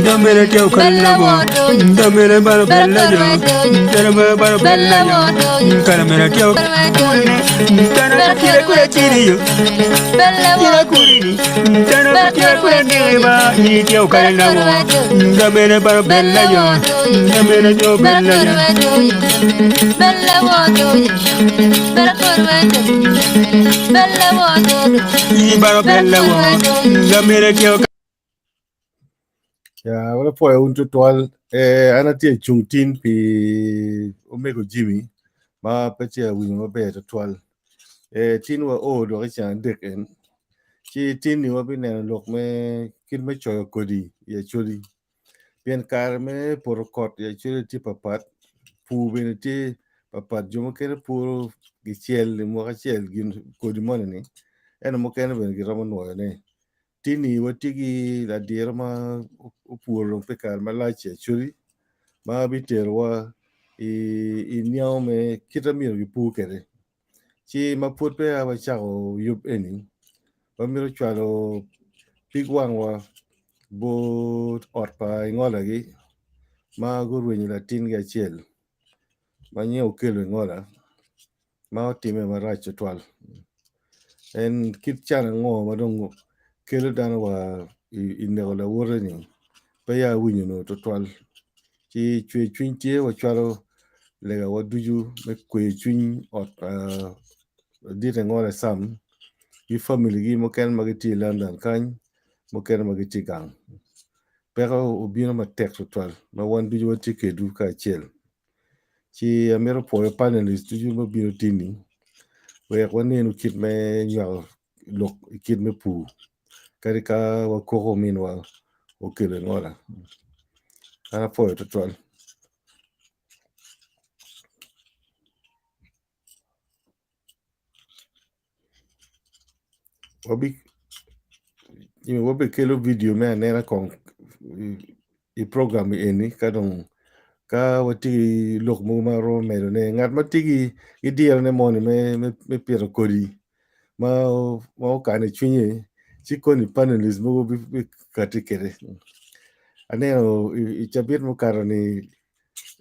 Damele teo kalabo, damele baro bella yo, damele baro bella yo, karamela teo tana kire kure chiriyo, kire kurini, tana kire kure neba, ni teo kalabo, damele baro bella yo, damele teo bella yo, bella wodo, bella korwendo, bella wodo, ni baro bella wodo, damele teo. Ya, wala po un tutorial anati chungtin pi omego Jimmy ma pete win ma be tutorial tin wa o do chan dek en ki tin ni wa bi ne lok me kin me choyo kodi ya choli bien kar me por kot ya choli ti papat pu ben ti papat jomo ken pur gi chiel mo ka chiel gin kodi mon ni en mo ken ben gi romo no ne tini watigi la dier ma upuro pe kar ma lache churi ma biterwa i nyao me kitamiro gi pu kere chi ma put pe aba chako yup eni ba miro chwalo pig wangwa bo ot pa ngola gi ma gurwenyi la tin ga chiel ma nyeo kelo ngola ma otime marach twal en kit chana ngo madongo kelo dano wa inego la wore ni pa ya winyo no total chi chwe chwin tie wa charo lega waduju me kwe chwin ot dite ngore sam i family gi moken magiti London kan moken magiti gang pero ubino ma tek total ma wan duju wati ke du ka chel chi amero po panelist duju ma bino tini we wane no kit me nyal lok kit me pu karika wa koko minwa okele ngora ana po total wabe kelo video me anena kong i program eni kadong ka wati lok mo maro mero ne ngat matigi i diel ne moni me piero kodi ma ka ne chunye chikoni panelist mo bi katikere aneno i chabit mo karo ni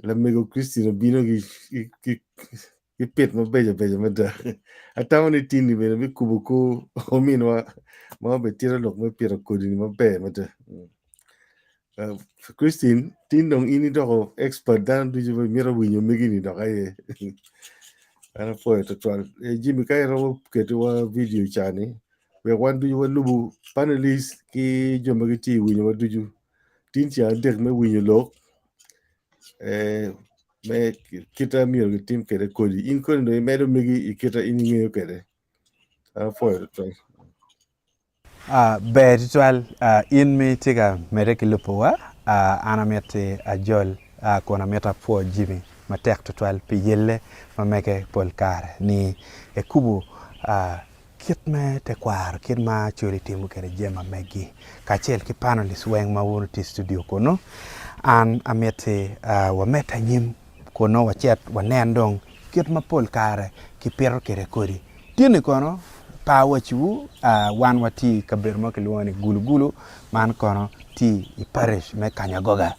la mego Christine bino gi pet mo beja mada atawni tini bene bi kubuko ominwa ma be tira lok me piero kodi ma be mada Christine tin dong ini doko expert dan du jibe mira winyo megini doka ye ana po total Jimmy kay ro keto wa video chani we wan du wa lubu panelist ki jomagiti winyo wa duju tin cha dek me winyo lok me kita miyo gi tim kede kodi in kodi no medo megi ikita in ngeyo kede ana po total be tutorial in me tiga mereke lupowa ana mete ajol kona meta po Jimmy matek tutorial pi yelle ma meke pol Kare ni e kubu kit me te kwar kit ma chori timu kere jema megi kachel ki panelist weng ma wono ti studio kono an amete wa meta nyim kono wa chat wa nendong kit ma pol Kare ki pero kere kodi tiene kono pawa chu wan wati kabir mo kelwani gulu man kono ti i parish me Kanyagoga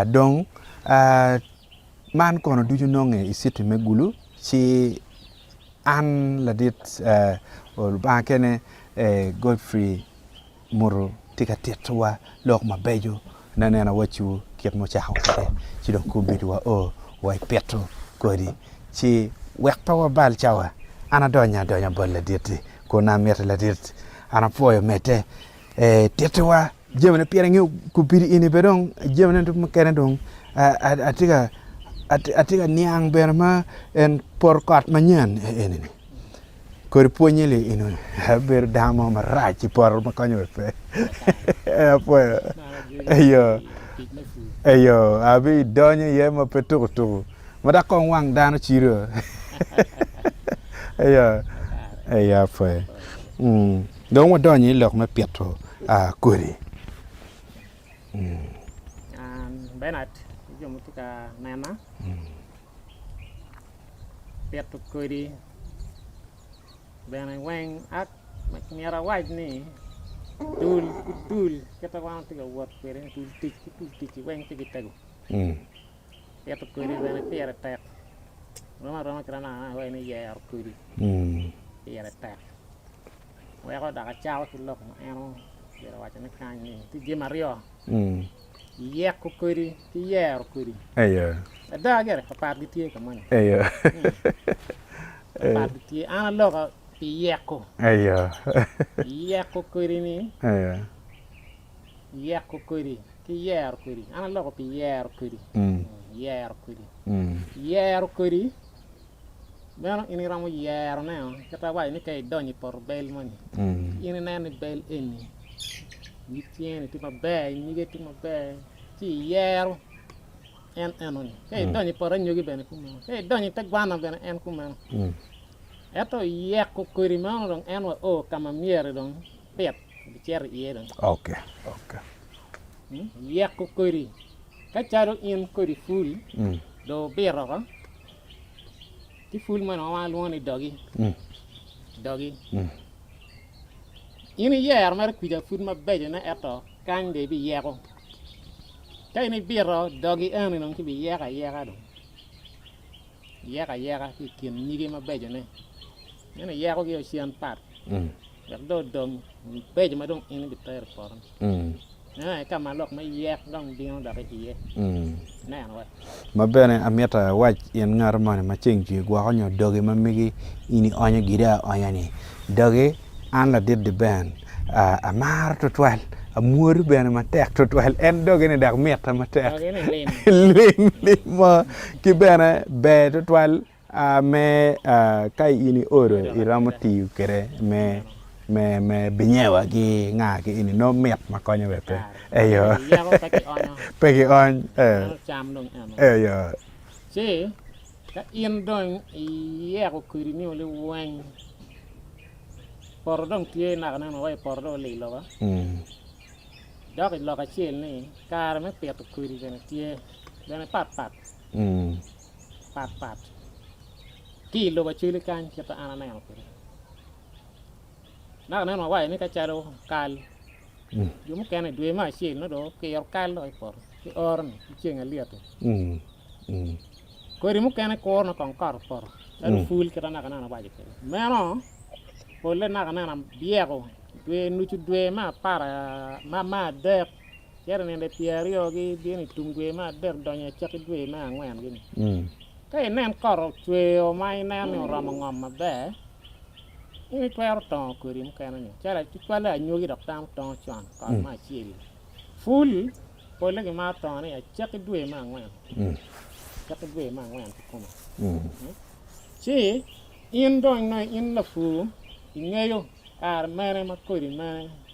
dong man kono duju nonge i city me gulu chi an ladit or ba kene Godfrey muro tika tetwa lok mabejo nanena wachu kiet mo chaho kare chi do kubidwa wai petro kodi chi wekpa wa bal chawa ana donya bolle diti kona meta la dit ana poyo mete tetwa jemne piere ngi kubiri ini bedong jemne dum kene dong atiga niang berma en porkat manyan enini kor ponyele ino ber damo marachi por makonyo pe apoyo ayo abi donye yema petutu madakon wang dano chiro ayo apoyo don wa donye lok ma petro kori benat jomutuka nana petro kori bena weng ak makniara waj ni tul kita wan tiga wat kere tul tik weng tigi tego peto kere bene pere tek roma krana wa ni yer kuri pere tek wa ko daga chaw tu lok ma eno pere wa ne kan ni ti je mario ye ko kuri ti yer kuri ayo da gere ka par di tie ka man ayo par di tie ana lok pi ye ko kuri ni ayo yak ko kuri ki yer kuri ana loko pi yer kuri yer kuri beno ini ramu yer na kata wa ini kay doni por bel mani ini na ni bel eni ni tiene ti mabe ni ge ti mabe ti yer en enoni kay doni por nyogi bene kuma kay doni te gwana bene en kuma eto yak ko kuri ma dong en wa o kama miere dong pet bicara iya dong. Oke. Yak ko kuri. Kacaro in kuri full. Do bero kan. Ti full man awan luani dogi. Dogi. Ini yer mer kuja full ma beje na eto kan de bi yero. Kay ni bero dogi eni non ki bi yera dong. Yera ki kin nigi ma beje ne. Yana yero gi ocean part. Do dong beje ma dong ini bitter forum na ka malok ma yek dong dino da ke na wa ma bene amieta wach yen ngar mane ma cengji gwa onyo doge ma migi ini onyo gira onyani doge an la did the band amar to twal amur bene ma tek to twal en doge ne dak meta ma tek lim ma ki bene be to twal me kai ini oro iramoti kere me binyewa gi nga gi ini no met ma konyo wepe eyo pegi on cham dong eyo si ka in dong ye ko kuri ni ole wan por dong tie na na wa por do le lo ba dog lo ka chel ni kar me pet kuri bene tie bene pat ki lo ba chule kan kita ana na ko na na wa ni ka charo kal yum kene dwe ma chel no do ke yor kal lo por ki orn chenga lieto ko ri mu kene ko no kon kar por dan ful kita na kana ba je meno ko le na kana biero dwe nu chu dwe ma para ma de yer ne de pierio gi dini tung dwe ma de donye chak dwe ma ngwan gi kay nen kar dwe o mai na no ram ngom ma be ini tuar tong kurim kana ni cara tu pala nyogi dak tam tong chan kan ma chil full pole ke ma tong ni chak dwe ma ngwan kuma chi in dong no in la fu ingeyo ar mare ma kurim ma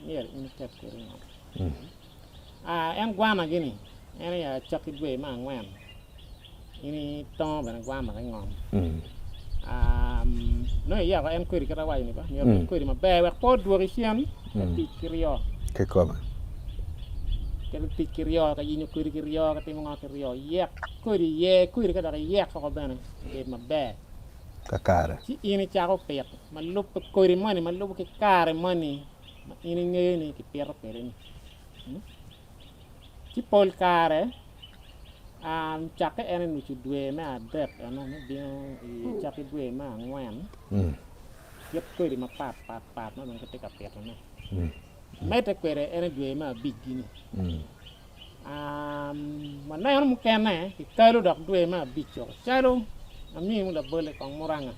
yer in tet kurim en gwana gini en ya chak dwe ma ngwan ini tong bana gwana ma ngom no ya en kuri kata wai ni ba ni kuri ma be wa po duori sian ti kirio ke koma ke ti kirio ka yinyo kuri kirio ka ti ngo kirio ye kuri ka da ye ka bana e ma be ka kare ti ini cha ko pet ma lup kuri mani ma lup ke kare mani ini ngeni ki per ni ti pol kare chake ene nu chu dwe ma dek ano ne bio chake dwe ma ngwan yep ko ri ma pat no ke ka pet no mete kwere ene dwe ma bigini ma na yo mu kene ki kalu dok dwe ma bicho chalo ami mu da bole kong moranga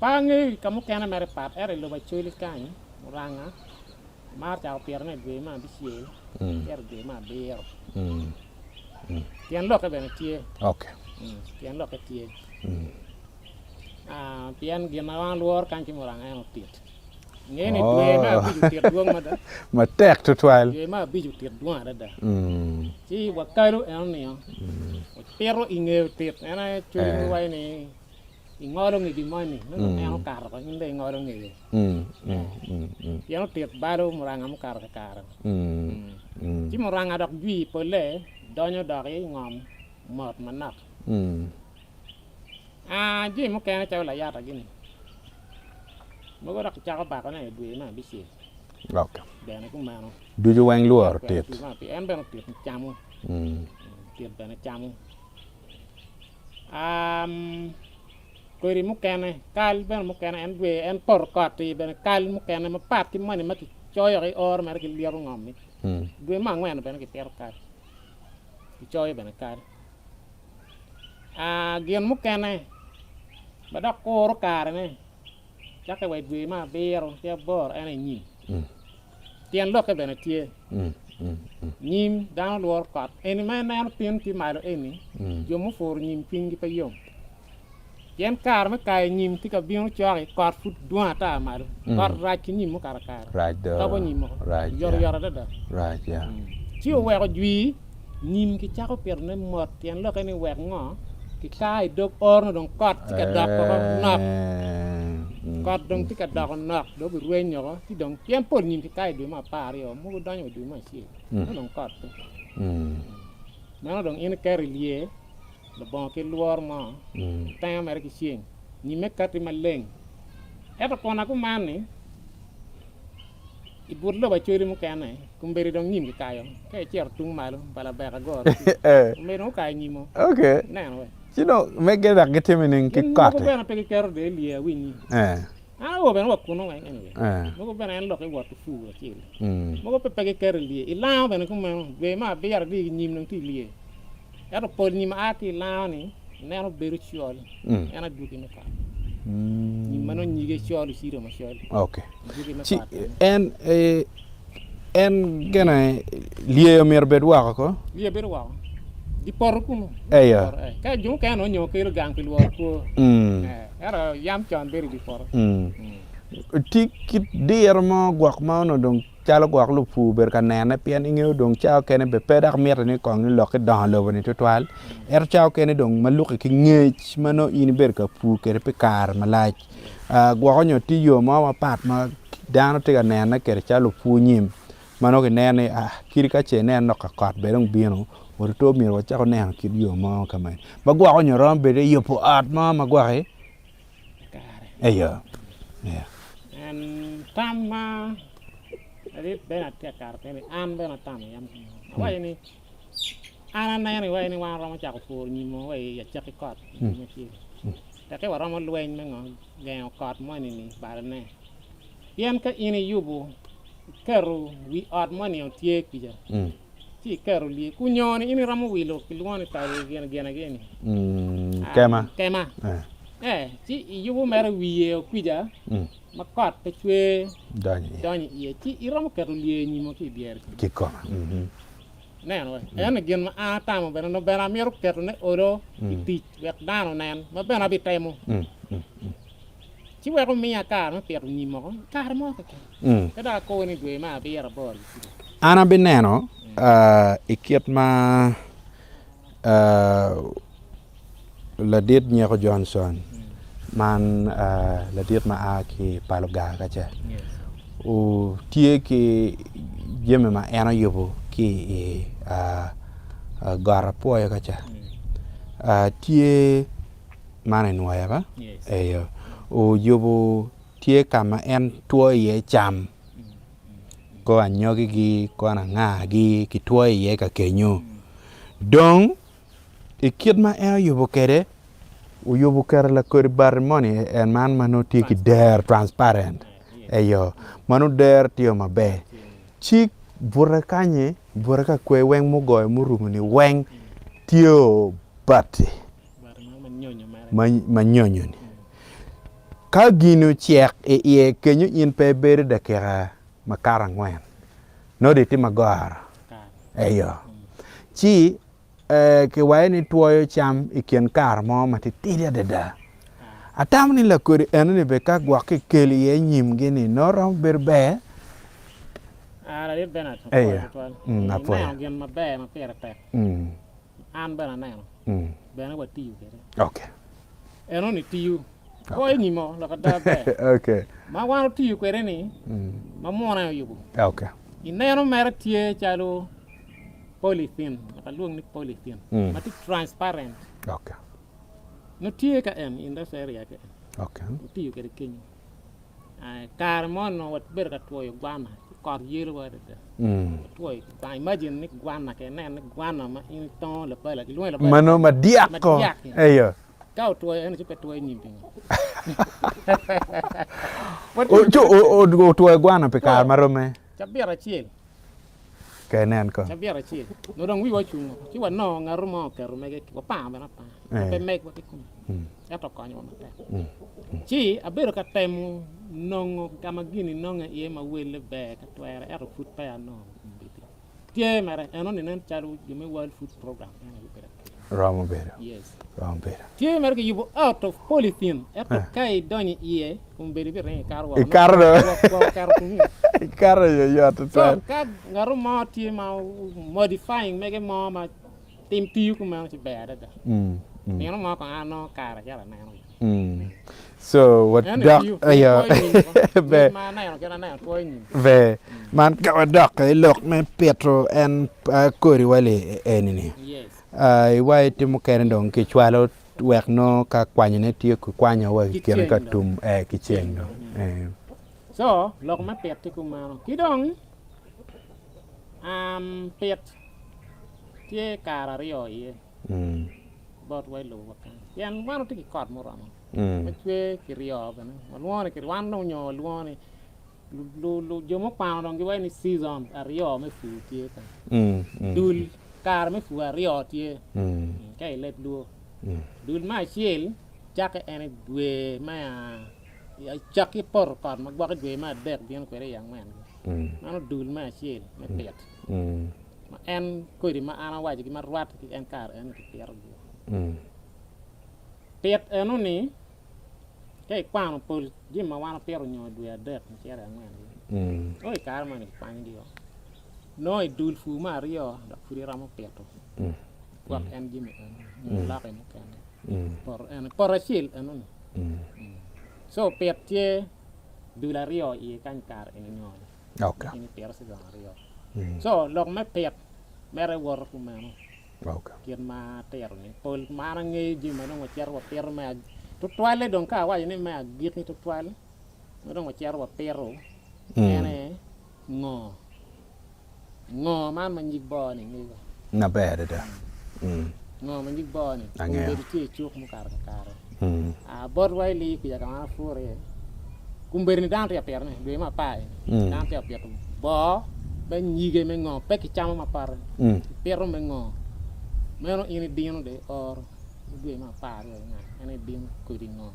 pangi kamu kene mere pat ere lo ba chuli kan moranga mar ta pierne dwe ma bisiel er dwe ma ber tian lo ka bene tie okay tian lo ka tie pian gina luar kan moranga no tit ngene dwe ma biju tit duong ma da ma tek to twal dwe ma biju tit duong da si wa karu en ni pero inge tit ana chuli wai ni ingoro ngi di mani no en kar ko inde ingoro ngi pian tit baru moranga mu kar ka si moranga dok dwi pole donyo dari ngom mot manak ji mo kene chaw la yata gini mo go dak chaw ba ko na dwe ma bisi Okay. bene ku mano Do you wang luar tit? En bene tit chamu tit bene chamu kori mukene kal bene mukene en dwe en por koti bene kal mukene ma pat ki mani ma ki choyo ki or mer ki liero ngomi dwe ma ngwen bene ki per kal ki choyo bene kal gien mukene bada kor kare ne chake wai dwe ma bero ke bor ene nyim tien loke bene tie nyim dan luor kot eni ma nan pin ti malo eni jo mu for nyim pingi pa yom yen kar ma kay nyim ti ka bion choki kot fut duata malo kot raj ki nyim mu kar Right there. tabo nyim mo Right. yor Yeah. yor da Right. Yeah. ti o wego jwi nyim ki chako per ne mot tien loke ni weg ngo ki kai dok or no don kot ti ka dok ko nok kot dong ti ka dok nok do bi rwen yo ti dong tien pol nyim ki kai dwe ma par yo mu donyo dwe ma chi no don kot no dong in kar lie le bon ke luor mo ta mer ki sien ni me kati maleng eto kona ku mani ibur lo ba chori mu kane kumberi dong nyim ki kayo ke cher tung malo bala ba ka gor me no kay nyimo Okay. nan we You know, make it a get him in ko cut. bena pe ker de lie wini wo ben wa kuno wa anyway mo ben en lo ke wa tu fu chi mo pe ker lie ila ben ku me be ma be yar di nyim nang ti lie eto pol nyim ati la ni neno beru chiol ena duki me ka ni mano nyige chiol siro ma chiol Okay. duki me Ci ka en gana liye mer bedwa ko? lie beru wa di por kuno Eya. ka jum ka no nyo ke gang ke luor ko era yam chon beru di por Tikit dir mo gwak mo no dong chalo gwak lu fu ber ka nene pian ingeo dong chao kene be pedak mer ni kong ni loke dan lo ni total chao kene dong maluk ki ngech mano in ber ka fu kere pe kar malach gwak nyo ti yo mo ma pat ma dano te ka nene kere chalo fu nyim mano ke nene kiri ka che nene no ka kot be dong bino or to mir wa chao nene kir yo mo kamay ba gwak nyo rom be yo po at mo ma gwak eyo yeah. and tama rit bena te kar te an bena tam yam wa ni ana na ni wa ni wa ro ma cha ko for ni mo wa ya cha ki kot ni chi ta ke wa ro mo lwen me ngo ge kot mo ni ba ne yen ka ini yubu karu wi od mo ni o tie ki ja ti karu li ku nyoni ini ro mo wi lo ki lo ni ta gen gen Kema ti yubu mer wi e ku ja ma kot pe chwe Dani ye ti iram karu li ni mo ki bier ki ko neno en gen ma tamo bena no bena miru keto ne oro ti wek dano nen ma bena bi temo ti wek mi aka no peto ni mo kar mo ka ke da ko ni dwe ma bi era bor ana bi neno ikiet ma la dit nyako Johnson man la dit ma aki paloga ka cha o tie ki jeme ma ena yobo ki gara poya ka cha tie mane noya ba eyo o yobo tie kama en tuo ye cham ko anyogi gi ko na nga gi ki tuo ye ka kenyo dong ikid ma en yobo kere o yobo kere la kori bar money en man mano tie ki der transparent eyo mano der tio mabe chik bura kanye bura ka kwe weng mo goy mo rumu ni weng tio bati ma nyonyo ni ka gino chek e kenyo in pe bere da kera makara ngwen no de ti magara eyo chi ke waini tuoyo cham ikien kar mo matitiria deda atam ni la kori enu ni be ka gwa ke keli ye nyim gini no rom berbe ara rit bena to na po gen ma be ma pere pe an bena neno bena wa tiu kere okay eno ni tiu ko ni mo la ka da be okay ma wa tiu kere ni ma mo na yubu okay ineno mer tie chalo polythene ka luong ni polythene ma ti transparent okay no tie ka en in this area ke okay tiu kere kenyo kar mo no wat ber ka tuoyo gbana cọt dưa rồi đấy tuổi tại imagine nick guana cái này nick guana mà in to là phải là cái luôn là mano madiako ayo cao tuổi anh chụp tuổi nhìn tình o tuwe guana pekar marome chả biết là chi cái nan ko chả biết là chi nó đang vivo chung chứ vẫn nó ngaru mà cái rồi mấy cái pa mà nó pa cái mấy cái cũng em tập coi nhau mà chi à biết cái tem nong kamagini nong e ma wele be ka twere er food pa no tie mare eno ne chalu jume world food program ramo bera yes ramo bera tie mare you out of polythene et kai doni ie beri be karwa karo yo to so ka ngaru ma tie ma modifying mege ma tim tiu ku ma ci bera da ni no ma ka no kara ya na so what duck ayo ve man ka duck look me petro and kori wale enini yes ai wai timo keren dong ki chwalo wek no ka kwanya ne tie ku kwanya wa kien ka tum ki cheng no so lok me pet ti ku ma ki dong pet tie kara rio ye bot wai lo wa yan wan ti kot mo ram ma chwe ki rio bana luone ki wan no nyo luone lu jo mo pa dong ki wai ni season a rio me fu tie ka dul kar me fu a rio tie kai let duo dul ma chiel chak en dwe ma ya chak ki por kon ma gwa dwe ma dek bien ko re yang man mano dul ma chiel me pet ma en ko di ma ana waji ki ma rat ki en kar en ki per pet enu ni kai kwano pol jim ma wana pero nyo dwe dek ni chere angwen oi kar ma ni kwani dio noi dul fu ma rio da fu ramo peto wak en jim en la kan por asil enu so pet tie dul rio i kan kar en nyo okay ni per se ga rio so lok me pet mere wor fu ma no okay kien ma ter ni pol ma na nge jim ma no cher wa per ma to toile don ka wa ni ma git ni to toile no don cher wa pero ene ngo man man yik bo ni ngi na bere da ngo man yik bo ni be ti chuk mu kar a bor wai li ki ya ka fure kumber ni dan te per ne be ma pa dan te per bo ben nyige me ngo pe ki chama ma par pero me ngo meno ini dino de or be ma pa re nga ene din ko di ngo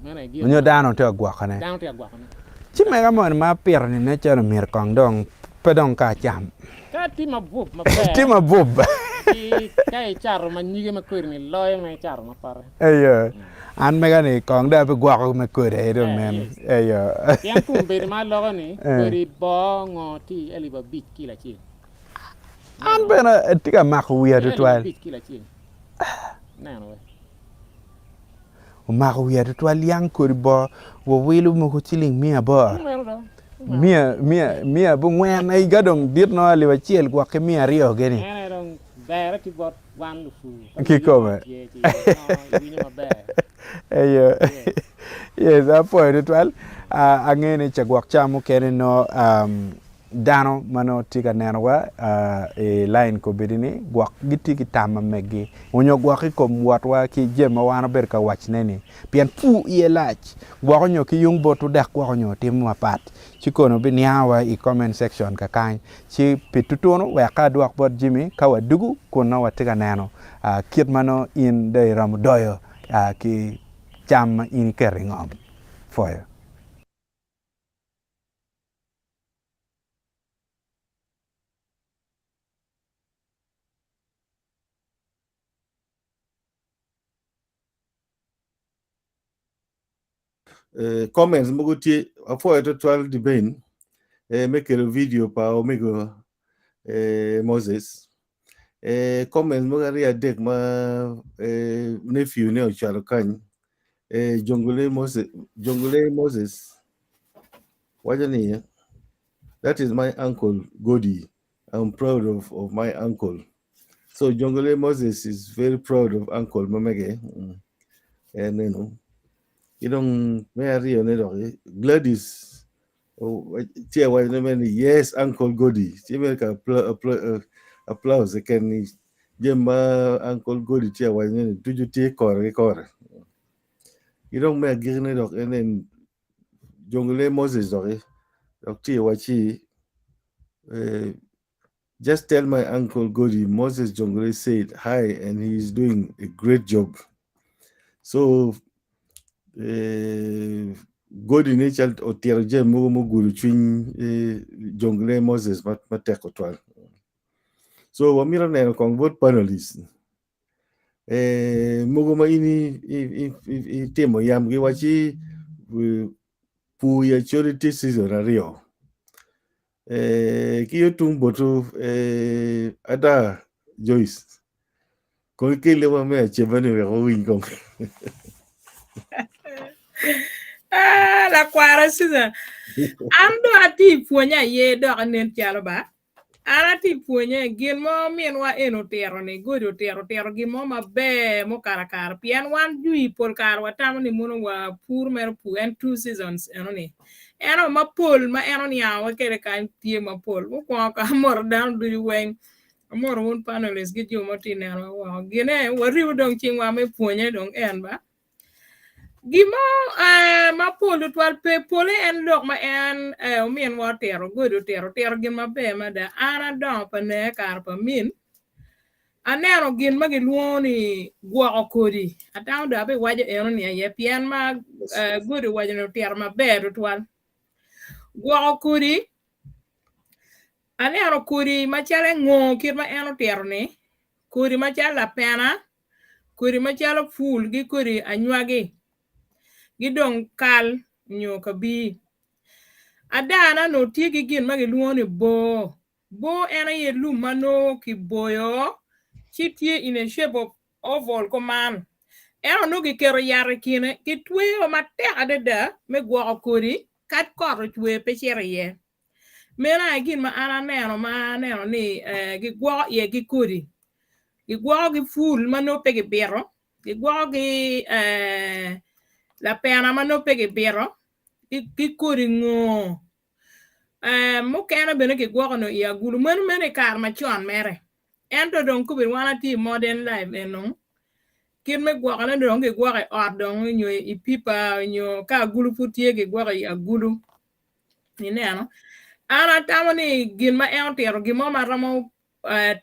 mena gi nyo dano te gwa khane dan te gwa khane chi me ga mon ma per ni ne chero mir kong dong pe dong ka cham ka ti ma bub ma pe ti ma bub ki kai char ma nyige ma ko ni loy me char ma par ayo an me ga ni kong da pe gwa ko me ko re do men ayo yan kum be ma lo ni ko ri bo ngo ti eli ba bit ki la chi an bena tiga mak wiya to twal nano o mak wiya to twal yang ko bo wo wilu mo ko chiling mia bo mia bu ngwen ai gadong dit no ali wa chiel kwa ke mia rio geni ene dong bere ti bot wan fu ki come ayo yes apo to twal angene chagwak chamu kene no dano mano tiga nerwa e line ko bedini gwak giti ki tama megi onyo gwak ko mwatwa ki jema wana ber ka wachneni pian fu ye lach gwak nyo ki yung botu dak gwak nyo tim wapat chikono bi niawa i comment section ka kan chi pitutono wa ka dwak bot jimi ka wadugu kono wa tiga nano kit mano in de ram doyo ki cham in keringom foyo comments muguti afo to 12 di ben make a video pa omego Moses comments mugari adek ma nephew ne ochalo kan jongole Moses wajani that is my uncle Kodi. I'm proud of my uncle. So Jongole Moses is very proud of Uncle Mamege. And you know, Mary Gladys Oh, Tia was yes, Uncle Godi. She make applause. Can Jemma Uncle Godi Tia was do you take or you don't make giving it and then Jungle Moses Tia Wachi. Just tell my uncle Godi, Moses Jongle said hi, and he's doing a great job. So, Godi nature otiero je mugo guru twin Jongle Moses mateko twal. So, wamira neno kong vote panelists. Mugo ma ini temo yam gi wachi pu ya charity season ario. Kiyo tung boto ada Joyce. Ko kile wa me chebani we ko win ko. La kwara sisa. Ando ati punya ye do anen tialo ba. Arati punya gin mo mien wa eno tero ne godo tero gin mo mabe mo karakar pian wan jui por kar wa tam ni muno wa pur mer pu en 2 seasons eno ni. Eno ma pol ma eno ni awa kere kan tie ma pol. Mo ko ka mor down du wen. Amor won panelist gi jo motine wa gine wa riu dong ching wa me punya dong en ba. Gimo ma polo twal pe pole en lok ma en mien wa tero godo tero gin ma be ma da ana don pa ne kar pa min anero gin ma gi luoni gwo kodi ataw da be waje eno ni ye pien ma godo waje no tero ma be do twal gwo kodi anero kodi ma chale ngo kir ma eno tero ni kodi ma chala pena kodi ma chalo ful gi kodi anywagi gidong kal nyoka bi adana no tigi gin magi luoni bo ena ye lum mano ki boyo chitie in a shape of oval command ena no gi kero yare kine ki twe o mate adeda me gwo kori kat kor twe pe ye mena gin ma ana neno ni gi gwo ye gi kori gi gwo gi ful mano pe gi bero gi gwo gi la pena mano pege biro ki kori ngo mo kana bene ke gwo no ya gulu mene kar ma chon mere ento don ku bi wana ti modern life eno kin me gwo na don ke gwo ordon nyo i pipa nyo ka gulu putie ke gwo ya gulu ni neno ana tamoni gin ma entero gi mo maramo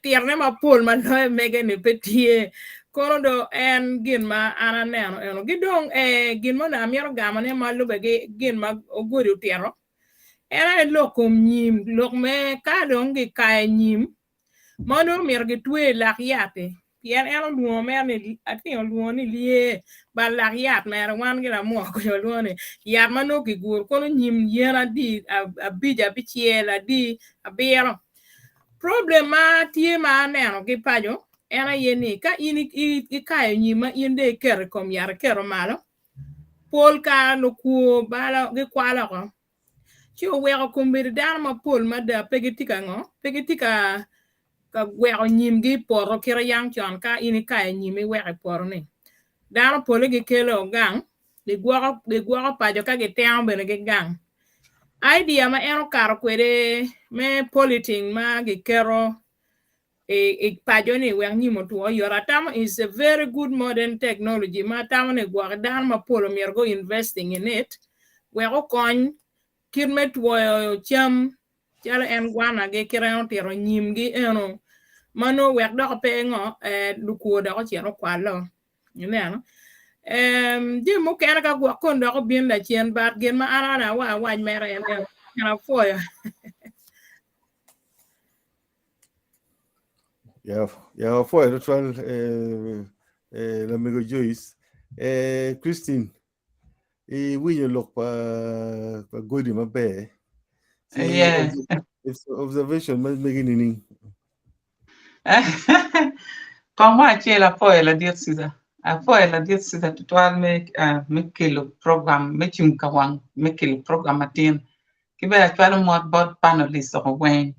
tierne ma pol ma no mege ne petie kono do en gin ma ana neno eno gidong gin mo na miero gamane ma lube gin ma ogori tiero era lokom nyim lok me ka dong gi kae nyim mono mier gi twe lak yate pien eno luo mer ni ati luo ni lie ba lak yat mer wan gi la mo ko luo ni yat mano gi gur kono nyim yera di abija bichiela di abiero problem ma tie ma neno gi pajo ena yeni ka ini kayo nyima inde ker kom yar kero malo pol ka no ku bala gi kwala ko chi o wego kumbir dan ma pol ma da pegitika ka wego nyim gi poro kira yang chon ka ini kayo nyimi wego poro ni dan pol gi kelo gang di gwago pajo ka gi teang bene gi gang idea ma eno karo kwede me politing ma gi kero pajoni wer nyimo tuo yoratam is a very good modern technology ma tamane gwa dan ma polo miergo investing in it we go kon kirme tuo cham chala en gwana ge kirano tero nyim gi eno mano wer do pe ngo luko da ko chero kwalo you know je mo kera ka gwa kon do bin la chen bar gen ma arana wa mere en na foya Yeah, for total l'amigo Joyce. Christine, we you look good in my bed. Yeah. Observation must begin in. Comment c'è la poi la diocesa? A poi la diocesa tutual me che lo programma me chum kawang me che lo programma tin. Che be atwalo mod bot panelist of Wayne.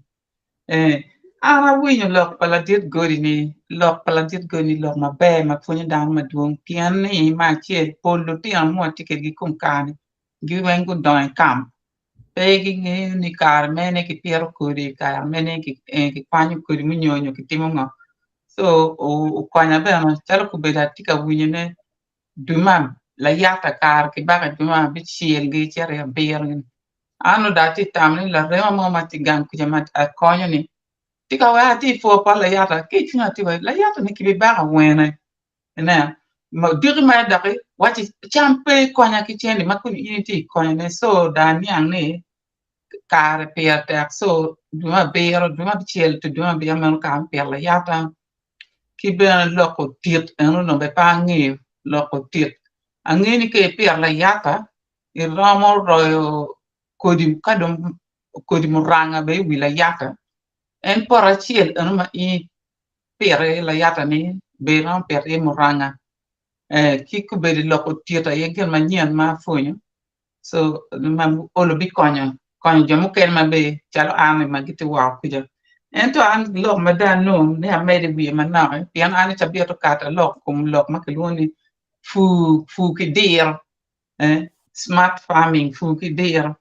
Ara winyo lok pala dit gori ni lok ma be ma punyo dan ma duong pian ni ma che polo ti an mo tiket gi kum kani gi wen gu don kam pegi ni kar mene ki piero kodi kar mene ki kwanyo kodi munyonyo ki timo ngo so o kwanya beno chalo kubeda tika winyene dumam la yata kar ki baga dumam bi chiel gi chere beer ni anu da ti tamni la rema mo mati gan ku jama konyo ni tika wa ti fo pa la yata ki tinga ti wa la yata ni ki bi baga wena na ma diri ma daki wati champe konya ki chendi makuni initi konya ne so da niang ni kare per tak so duma bero duma chiel to duma bi amen kam per la yata ki ben loko tit enu no be pangi loko tit angeni ke per la yata il ramo royo kodi kadum kodi muranga be wi la yata en pora chiel enu ma i per la yata ni be ram per e muranga ki ku be loko tit a yegen ma nyen ma fonyo so ma olo bi konyo jomu ken ma be chalo ame ma giti wa kuja ento an lok ma dan no ne amede bi ma na pian an ta bi to kata lok kum lok ma keloni fu ki dir smart farming fu ki dir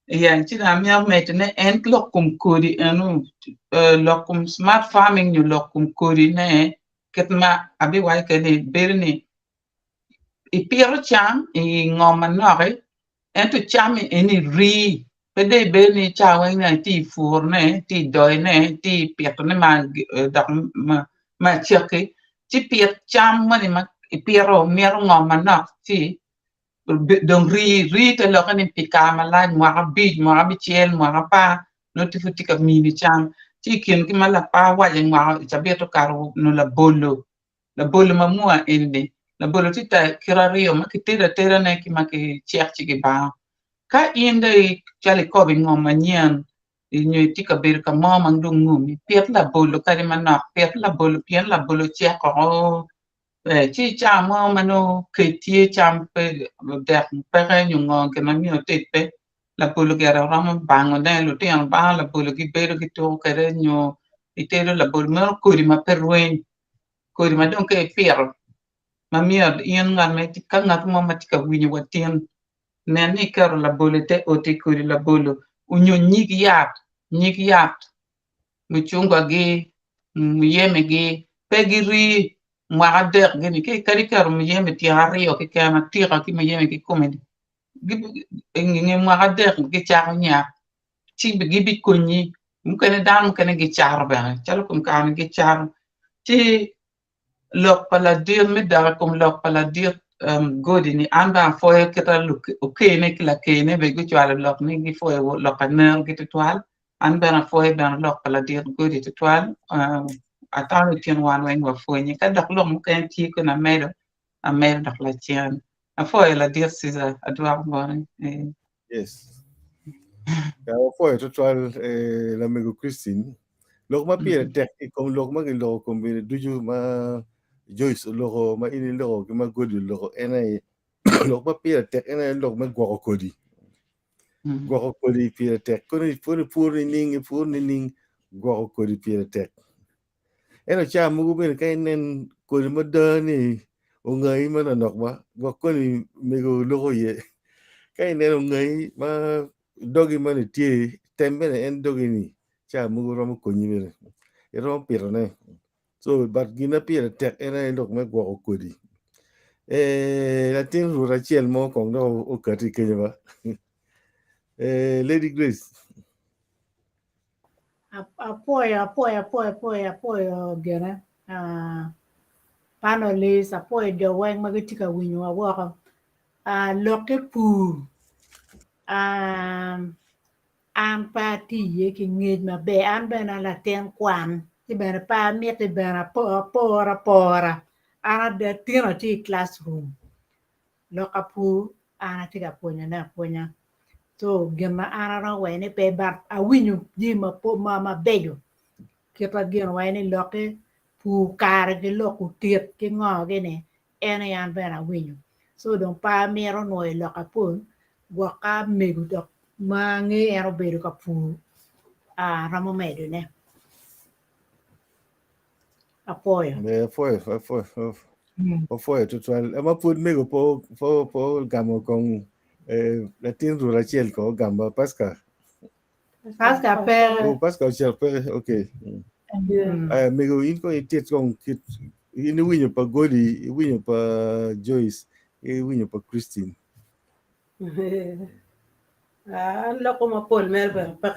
ya ti na mi amete ne en lok kum kodi enu lok kum smart farming you lok kum kodi ne ketma abi wa ke ne berni i piero cham i ngoma nore ento cham eni ri pede be ni chawe na ti fur ne ti doi ne ti piet ne ma dak ma cheke ti piet cham ma ni ma piero miero ngoma na ti dong ri te lo ni pika ma la ma bi ma bi chiel ma pa no ti futi ka mi ni cham ti kin ki ma la pa wa ye ma ta be to karo no la bolo ma mua ende la bolo ti ta kirario ma ki tera ne ki ma ki cherchi ki ba ka inde chali ko bi ngom manyen inyo tika bir ka mo mang dung ngum piet la bolo ka di manak piet la bolo pien la bolo che ko chi cha mo mano ke tie cham pe dek pe ka nyu ngong ke ma mi o te pe la bolo ke ra ram bang ne lu tiang ba la bolo ki be ki to ke re nyo itero la bolo mo ko di ma perwen ko di ma don ke pier ma mi ien ngan me tika ngat mo ma tika winyo watien neni karo la bolo te o te kuri la bolo unyo nyik yat muchungwa gi muyeme gi pegi ri mwaga dek gini ke kari karo muyeme ti hario ke kama tira ki muyeme ki komedi ngi mwaga dek gi charo nya ti gi konyi mukene dan mukene gi charo ba chalo kum kan gi charo ti lok pala dir mi dara kum lok pala dir godi ni anda foye kita luk okene kila kene be gu chwala lok ni gi foye lok aner gi twal an bena foye bena lok pala dir godi twal atano tien wan wen wa foye ni ka dak lok mu ken ti ko na medo a medo dak la tien a foye la dir siza adwa ngore Yes. Ya foye to twal la mego Christine. Lok ma pire tek kom lok ma ki lok kom bi duju ma Joyce loko ma ini loko ki ma godi loko ena lok ma pire tek ena lok ma gwa kodi gwa kodi pire tek koni pur ni ning gwa kodi pire tek ena cha mugu ben kai nen kodi ma dani o ngai ma na nok ma gwa koni mego loko ye kai nen o ngai ma dogi ma ni tie tembe en dogi ni cha mugu rom ko ni mere rom pire ne so but gina pire tek ena lok ma gwa kodi la tin ru Rachel mo kong do o kati kenya ba Lady Grace apoyo gena panelist apoyo joweng magitika winyo awoko loke pu an pa tiye ki ngej mabe an bena latin kwan ti bena pa miete bena pora ana de tino ti classroom loka pu ana tiga punya so gema ana ro wene pe bar a winyu di ma bejo kita gin wene loke pu kare ke loku tiet ke ngo gene ene yan bena winyu so don pa mero no loka pu gwa ka megu dok mange ero bedo ka pu ramo medo ne apoyo foye to twal ama pud mego po gamo kong Latin Rachel ko gamba Pascal. Pascal per. Oh, Pascal Sherper, okay. Mego in ko itit kong kit ini winyo pa Kodi, winyo pa Joyce, winyo pa Christine. Lo ko ma Paul Melbourne pa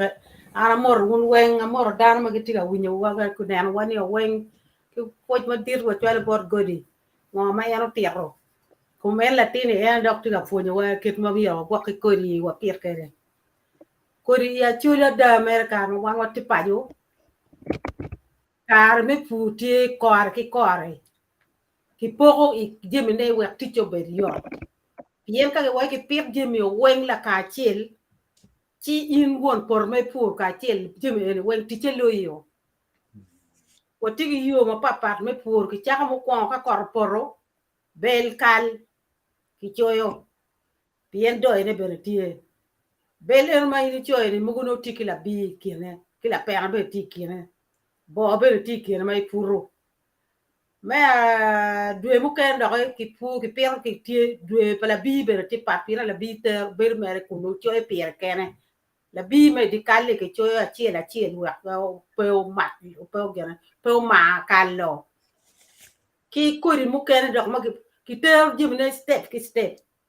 ana mor un weng amor dan ma gitiga winyo waga ku nan wani weng ku poj ma dir wa twal bor Kodi ngo ma yano tiro ku men latini en dok tiga fonyo wa kit ma biyo wa ki Kodi wa pir kere Kodi ya chula da America no wa ti payo kar me puti kor ki kore ki pogo i jemine wa ti chober yo bien ka wa ki pir jemi weng la ka chil chi in won por me pur ka chel jeme wen ti chelo yo o tigi yo ma papa me pur ki cha mo ko ka kor poro bel kal ki choyo bien do ene beretie bel er ma ni choyo ni mugo tiki la bi kine ki la per be tiki ne bo be tiki ne mai puro me due mu ken do ki pu ki per ki tie due pala bi be ti papira la bi te ber mere ku no choyo per kene la bi medical che choyo achiel wa pe o mat pe o gana pe o ma kallo ki kori mu ken dok ma ki ter jimne step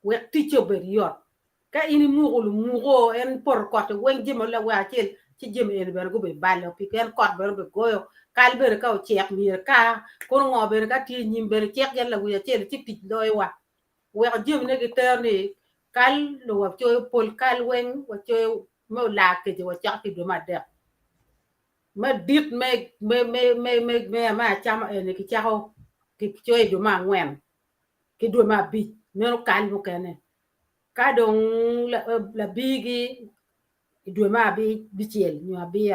we ticho beriot ka ini mugo en por ko to wen jimo la wa achiel chi jim en ber go be ballo pi ken ko ber be goyo kal ber ka o chek mir ka ko ngo ber ka ti nyim ber chek ya la wi achiel ti ti doy wa we jimne ki ter ni kal lo wa choyo pol kal wen wa choyo mo la ke jo cha ki do ma de ma dit me ma chama ene ki chao ki choy do ma ngwen ki do ma bi no kan mo kene ka dong la bigi do ma bi chiel nyo bi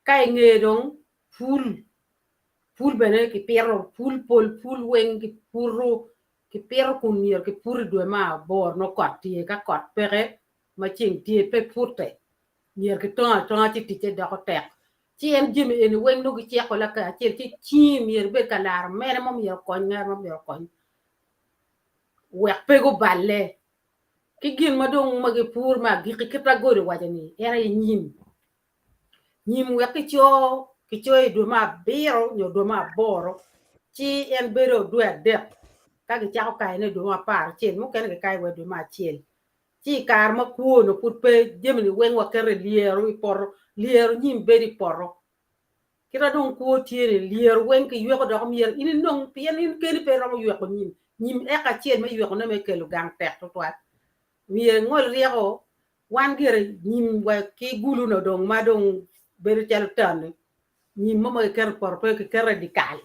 ka nge dong ful bene ki pero ful pol ful wen ki puru ki pero kun yer ki puru do ma bor no kot tie ka kot pere ma ching tie pe purte yer ki tonga ti ti da ko tek chi en jimi en wen no ki che ko la ka ti chi yer be ka lar mere mo yer ko ngar mo yer ko we pe go balle ki gin ma dong ma gi pur ma gi ki ta go ri wajani era nyim we ki cho do ma biro nyo do ma boro chi en bero do de ka gi cha ka ne do ma par chen mo ken ka we do ma chen chi kar ma ku no put pe jemi wen wa kere liero por liero nyim beri poro kira don ku tiere liero wen ki yo do mi ini non pien in keri pe ro yo ko nyim e ka chen ma yo ko ne me kelu gang tek to twat mi ngol riego wan gere nyim wa ki gulu no dong ma dong beri chal tan nyim ma ker por pe ki kere dikal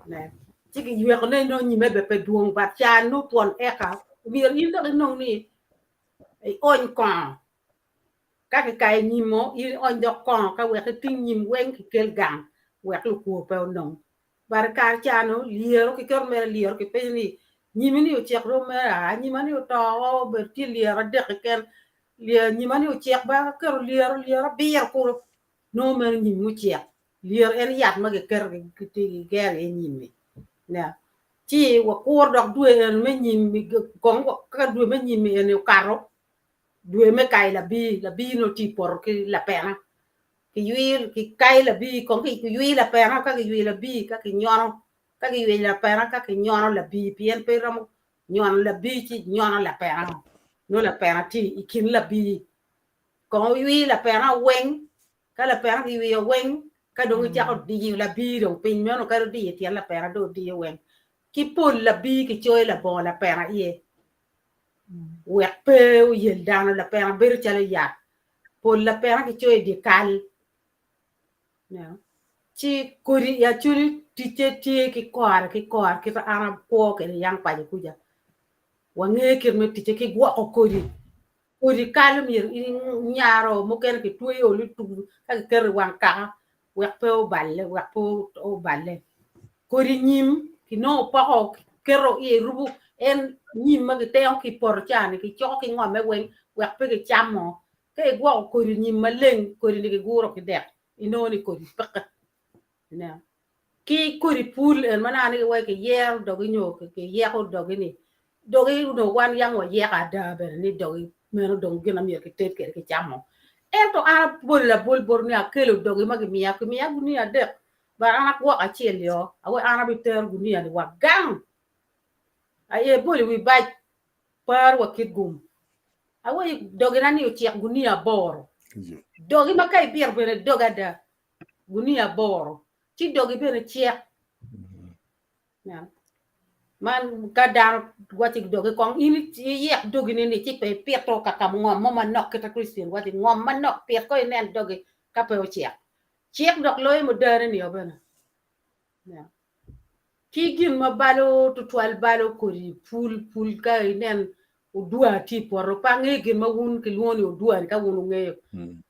ne chi ki yo ko ne no nyim be pe duong ba cha no ton e ka mi in do no ni on con các cái nhím mó y on do con các we cái tin nhím wen cái kel gang we lu ku pe non bar ka cha no liero cái ker mer liero cái pe ni nhím ni o chek ro mer a nhím ni o to be ti liero de cái kel liero nhím ni o chek ba ker liero bier ku no mer nhím mu chek liero en yat ma cái ker cái ti ger en nhím ni nè chi wa ku dok duwe en me nhím con ka duwe me nhím en o karo due me kai la bi no ti por ki la pena ki yui ki kai la bi con ki yui la pena ka ki yui la bi ka ki nyono ka ki yui la pena ka ki nyono la bi pien pe ram nyono la bi ti nyono la pena no la pena ti ikin la bi con yui la pena wen ka la pena ki yui wen ka do ngi cha di la bi do pin no ka do di ti la pena do di wen ki pol la bi ki choy la bo la pena ye we pe o yel dano la pera ber chale ya pol la pera ki choy di kal no chi kuri ya churi ti ki kor ki ta ana po ke yang pa ku ja wa nge ki me ti ki gwa ko kuri kal mi nyaro mo ken ki tuyo lu tu ka ker wan ka we pe o balle kuri nyim ki no pa ko kero e rubu en nyim ma te on ki por chane ki cho ki ngome wen we pe ki chamo ke gwa ko ri nyim ma len ko ri ni guro ki dek inoni ko ri pak na ki ko ri pul en manani we ki yer do gi nyo ki yer do gi ni dogi no wan yang wa ye ada ben ni dogi meno dong gina mi ke tet ke chamo ento a bol la bol ni akelo dogi magi mi guni ade ba ana ko a chelio awe ana biter guni ade wa gang aye bol wi ba par wa kit gum awe dogi nani o tiak guni a boro dogi makai bier bene dogada guni a boro ti dogi bene tiak ya man kadang wati dogi kong ini ye dogi ni ti pe to ka kam ngom mo manok ka Christian wati ngom manok pe ko nen dogi ka pe o chiek dok loy mo dare ni obana ya ki gin ma balo to twal balo ko ri pul ka nen o dua ti por pa nge gin ma wun ki woni o dua ka wonu nge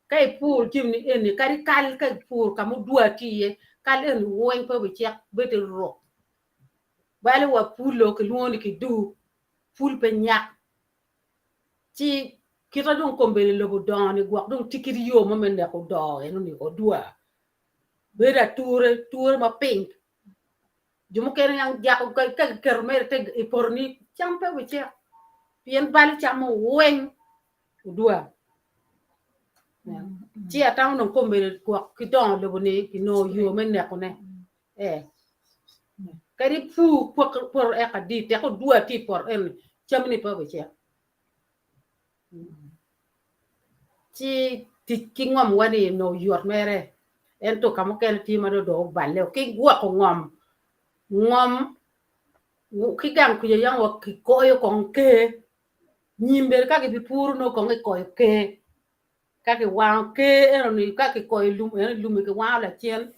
kai pul kim ni eni kari kal ka pul ka mo dua ti ye kal en woen pe be chiek be te ro balo wa pulo ki woni ki du pul pe nyak ti kita dong kombele lobo doni gwak dong tikiri yo mo men ko do eno ni ko dua beda ture ma pink jumo kere yang jako ka kermer te iporni champe wiche pien bali chamo wen dua ti atang no kombele gwak ki don lobo ni ki no yo men ne ko ne kari fu por e ka di te ko dua ti por en chamni pa wiche ti kingom wani no yor mere en to kamo ken ti ma do balle ki gwa ko ngom ki gang ku yang wa ki ko yo kon ke nyimber ka ki puru no kon ko ke ka ki wa ke en ni ka ki ko lum ki wa la chen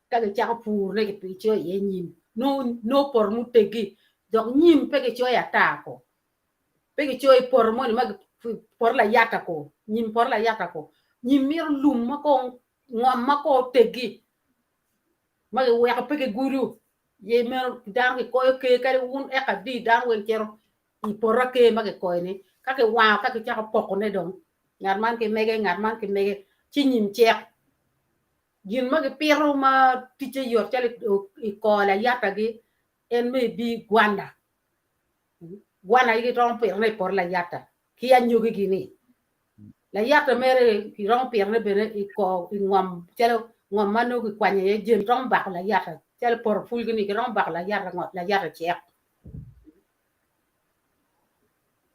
ka ki cha puru ne ki pi cho ye nyim no por mu tegi dok nyim pe ki cho ya ta ko pe ki cho por mo ni ma por la yata ko nyim por la yata ko nyim mir lum ma ko ngom ma ko tegi ma ke wa pe ke guru ye mer dan ke ko ke ka un e ka di dan wen kero I por ke ma ke ko ni ka ke wa ka ke cha ko ne dong ngar man ke mege chi nyim che gin ma ke pero ma ti che yor chale I ko la yata gi en me bi Uganda yi ron pe ne por la yata ki anyu gi gini la yata mere ki ron pe ne bene I ko I ngom chale ngom manu ki kwanye ye jen ron bak la yata chale por ful gini ki ron bak la yata che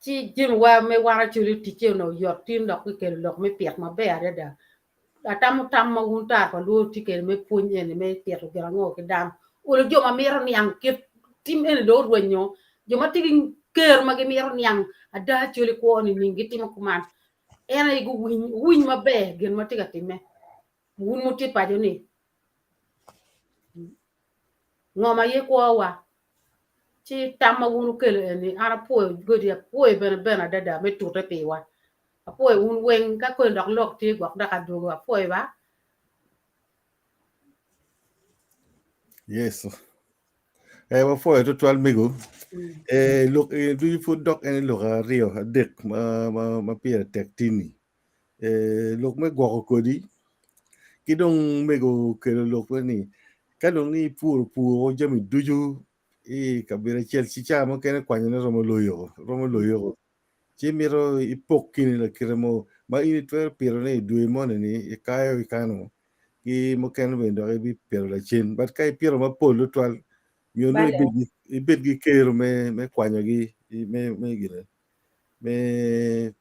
chi jen wa me wa chuli ti che no yor tin dok ke lok me pek ma be are da atam ma gunta ko lu ti ke me punye ne me pek ga ngo ke dam o jo ma mer niang ke tim en do ronyo jo ma ti ker ma ge mer niang ada chuli ko ni ningi tim ko man ena I gu win ma be gen ma ti ga time wun mo ti pa jo ni ngoma ye ko wa chi tam ma wun ke ni ara po godi po ben da me tu te pe wa po wun wen ka ko ndok lok ti gwak da ka du wa po ba Yes. Wa foi to 12 migo. Look, do you put dog and look Rio Adek ma pia tek tini. Look me go Kodi. Kidong mego ke look ni. Kadong ni pur o jami duju kabira Chelsea cha mo kene kwanya na romo loyo. Chimiro ipok kini la kiremo ma ini twer piro ne duwe mo ni kayo ikano. Ki mo kene wendo bi piro la chin but kai piro ma polo twal mio no ibet gi kero me kwanyo gi me gire me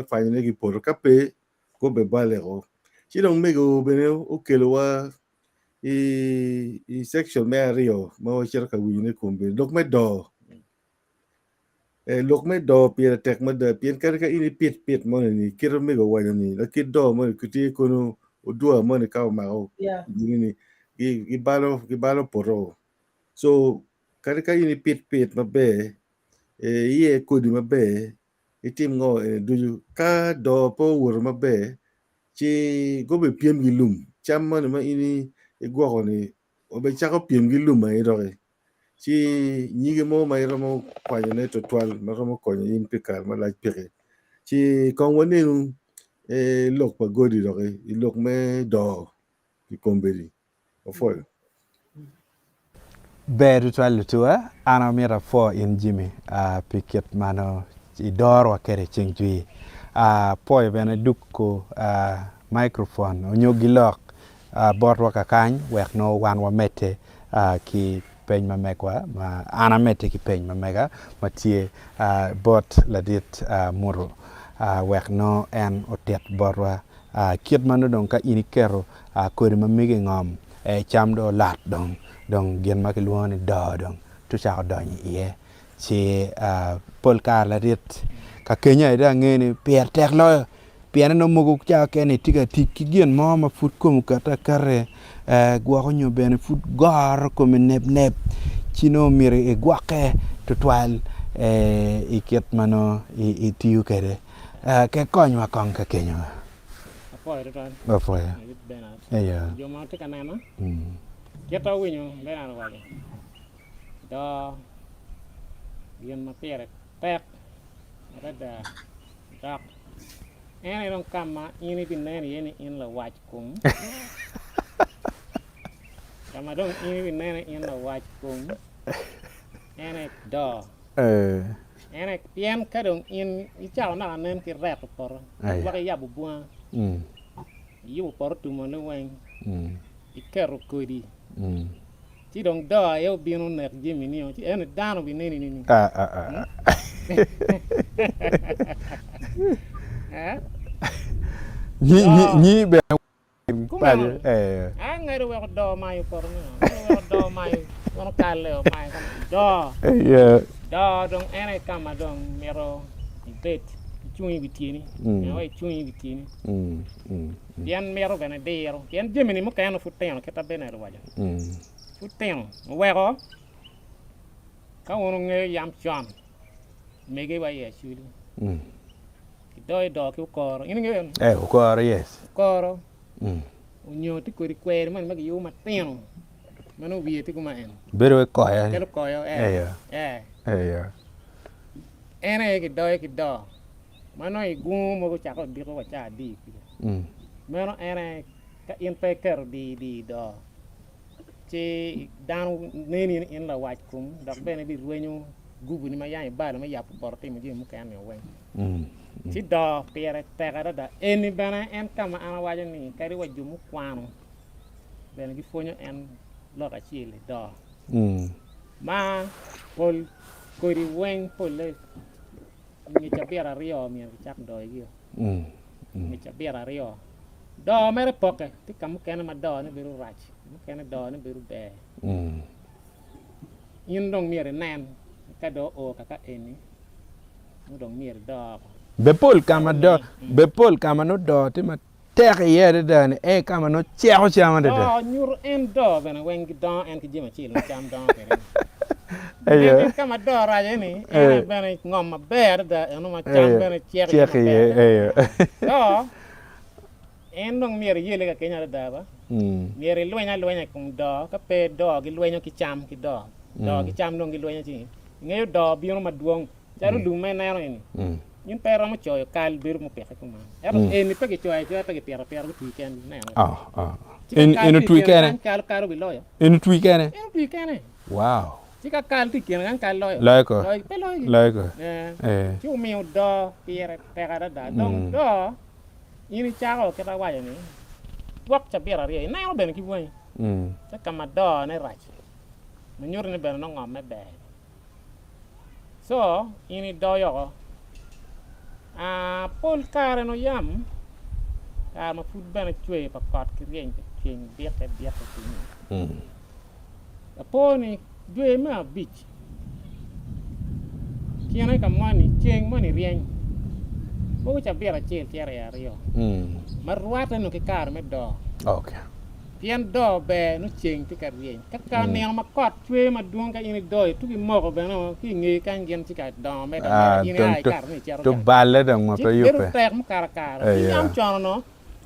fanyo ne gi poro kape ko be bale go chidong me go bene o kelo wa I section me ario ma o cher ka wi ne kombe dok me do lok me do pia tek ma da pien ka ini pit mo ni kiro me go wa ni la kid do mo kuti ko no o dua mo ni ka ma o ni gi balo poro so karika ini pit mabe ye Kodi mabe itim ngo duju ka do po wur mabe chi gobe piem gi lum chamma ma ini igwo ni obe chako piem gi lum ai roge chi nyige mo mai romo kwanyo ne to twal ma romo konyo in pikar ma laj pire chi kon woni nu lok pa godi roge lok me do ki komberi ofol Bedu tua ana mira fo in Jimmy piket mano idoro kere chengjui poi bene dukko microphone onyogi lok borwa kakany wek no wan wa mete ki peny mamekwa ma ana mete ki peny mamega matie bot ladit muro wek no en otet borwa kiet mano dong ka inikero kodi mamige ngom cham do lat dong gen ma kilwoni do dong tu cha do ni ye chi pol kar ladit ka kenya ida ngeni pier tek lo pier no mugu cha keni tiga tik gen ma fut kum kata kare gwa ko nyo bene fut gar ko neb chino mire e gwake to twal iket mano itiu kede ke konywa kong ka kenya apoy to apoy yeah yo ma te kanana keto winyo bena wale do yen ma pier tek ada dak ene don kama ini binene yeni in la wach kum kama don ini binene in la wach kum ene do ene pien kadong in ichao na nen ki rep por wa ya bubuan Yubu Poto tu mo wen ikero Kodi ti dong do yo binu nek Jimmy ni ti ene dano binene ni ni be Kumain, angay we ko do mayo por no, do mayo, kono kale mayo do, do dong ene kama dong mero ibet, cungi bitini, ay cungi bitini, yan mero bena dero, yan Jimmy mo kaya no futeno kita bena waja, futeno, weko, ka wono nge yam chon, mege wa yesuli, do ki ukoro, ini nge, ukoro yes, ukoro. Unyo ti kuri kwere man magi yo mateno mano wiye ti kuma en bero ko ya kelo koyo ene ki do mano igu mo ko chako di ko cha di mano ene ka in peker di do ci danu neni in la wach kum dak bene bi ruenyo gubu ni ma yaay baal ma yap porte mo jëm kan ne wen ci do pere tegara da eni bana en kama ana waja ni kari wajju mu kwano bene gi fonyo en loka chile do ma pol kori wen pole ni chabera rio mi chak do gi ni chabera rio do mere poke ti kam ken ma do ne beru rach ken do ne beru be in dong mere nen ka do o ka eni mu dong mere do Bepol kama no do ti ma tek yede dan kama no cheo chama de do nyur en do bena wen gi do en ki jima chilo cham do ayo kama do raje ni bena ngom ma ber da eno ma cham bena chek ayo do en dong mere yele ka kenya da ba mere luenya kum do ka pe do gi luenya ki cham ki do ki cham dong gi luenya chi ngeyo do biyo ma duong charu lu me na ni yin pero mo choyo kal bir mo peke kuma eni peke choyo peke pero ku weekend na in a weekend kal biloyo in a weekend wow tika kal ti ken kal loyo like ti o mi do pere pega da dong do ini charo ke ta waye ni wak cha bera ri na yo ben ki bwen ta kama do ne rach mo nyor ne ben no ngom me be so ini do yo pol Kare no yam ma fut bana chwe pa kot ki rien chen biet ti poni dwe ma bich kiana ka mani chen mani rien bo cha biera chen tiare ya rio marwata no ki Kare me do okay pien do be no chen ti ka rien ka ne ma kot chwe ma duong ka ini do tu ki mo ko be no ki ngi kan gen ti ka do me da ini ai Kare ni chero to balle dang ma pe yupe tek mu Kare yam chono no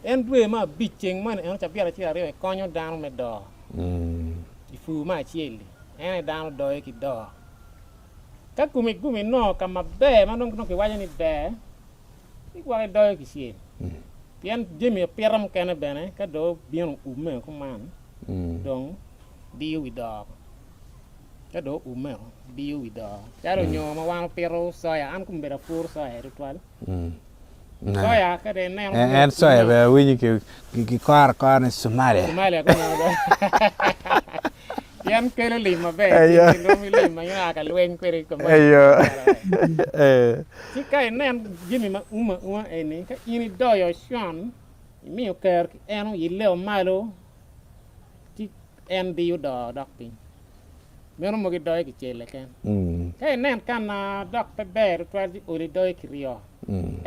en dwe ma bicheng man en cha biera ti rio konyo dan me do ifu ma chieli en dan do ki do ka gumi no kama be ma no ki waje ni be ki wa do ki chiel pien Jimmy peram kana bene ka do bien ume ko man dong di wi do cái đó umel biu đó cái đó nhỏ mà wang pero soya an cũng bera pur soya itu tuan soya cái đấy nè en soya be winyi ki kar ne Somalia Somalia ko na do yan kele lima be no mi lima ya ka luen kwere ko ayo si kai nen jimi ma uma eni ka ini do yo shan mi o ker eno yile o malo ti en biu do dokpin meno mo gi do ki chele ken kai nen kan dok pe ber twal di ori do ki rio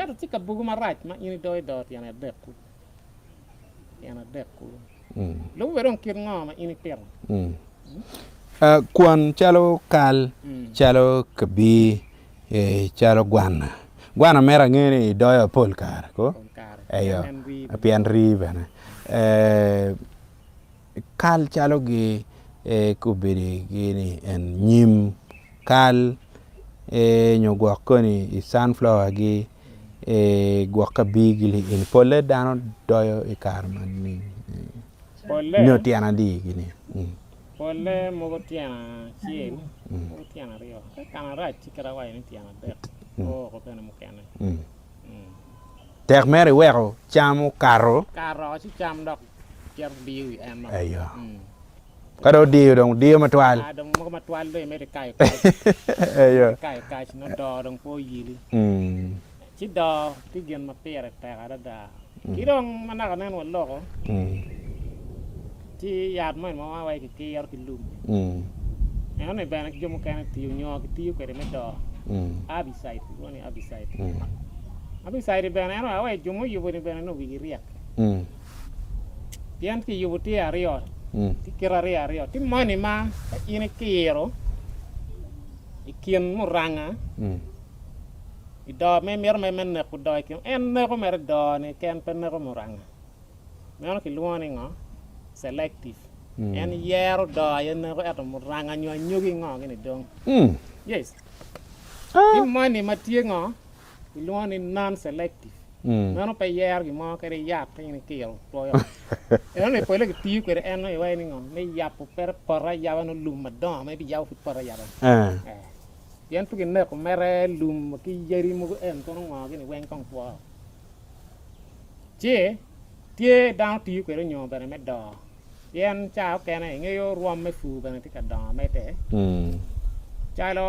er ti ka bugu ma rach ma ini do yana dekku lo veron kir ngama ini per kwan chalo kal chalo kabi chalo gwana mera ngene doyo pol kar ko ayo pian rive na kal chalo gi kubiri gini en nyim kal nyogo koni sunflower gi gwaka bigili in pole dano doyo ikar man ni nyotiana di gini pole mo tiana chiel mo tiana rio kana ra chikara wa ni tiana de o ko pena mo kana ter mere wero chamo karo si cham dok cher biu en ayo kado dio dong dio matwal dong mo matwal le mere kai ayo kai no do dong po yili ci do ti gen ma pere ta da ki dong manaka nen wallo ci yaat moy ma way ki yer ki lum ne ben ak jomu kan ti ñoo ki ko me do abi site woni abi site ben ana way jomu yubu ni ben no wi riak yan ki yubu ti ario ti kira rio ti mani ma ine kiro ikien muranga do me mer me men ne ku do ki en ne ko mer do ne ken pen ne ko muranga me on ki luoni ngo selective en yero do yen ne ko eto muranga nyo nyugi ngo ni dong yes ti mani ma tie ngo ki luoni non selective me on pe yer ki mo kere yap ni kiro to yo en ne pele ki ti ko en no way ni ngo me yap per para ya no lum ma do me bi yaw fi para ya yan tu ne ko mere lum ki yeri mu en ko no ngi ni wen kong po che tie dang ti ko nyo bere me do yan cha ke na ngi yo rom me fu bere ti ka do me te cha lo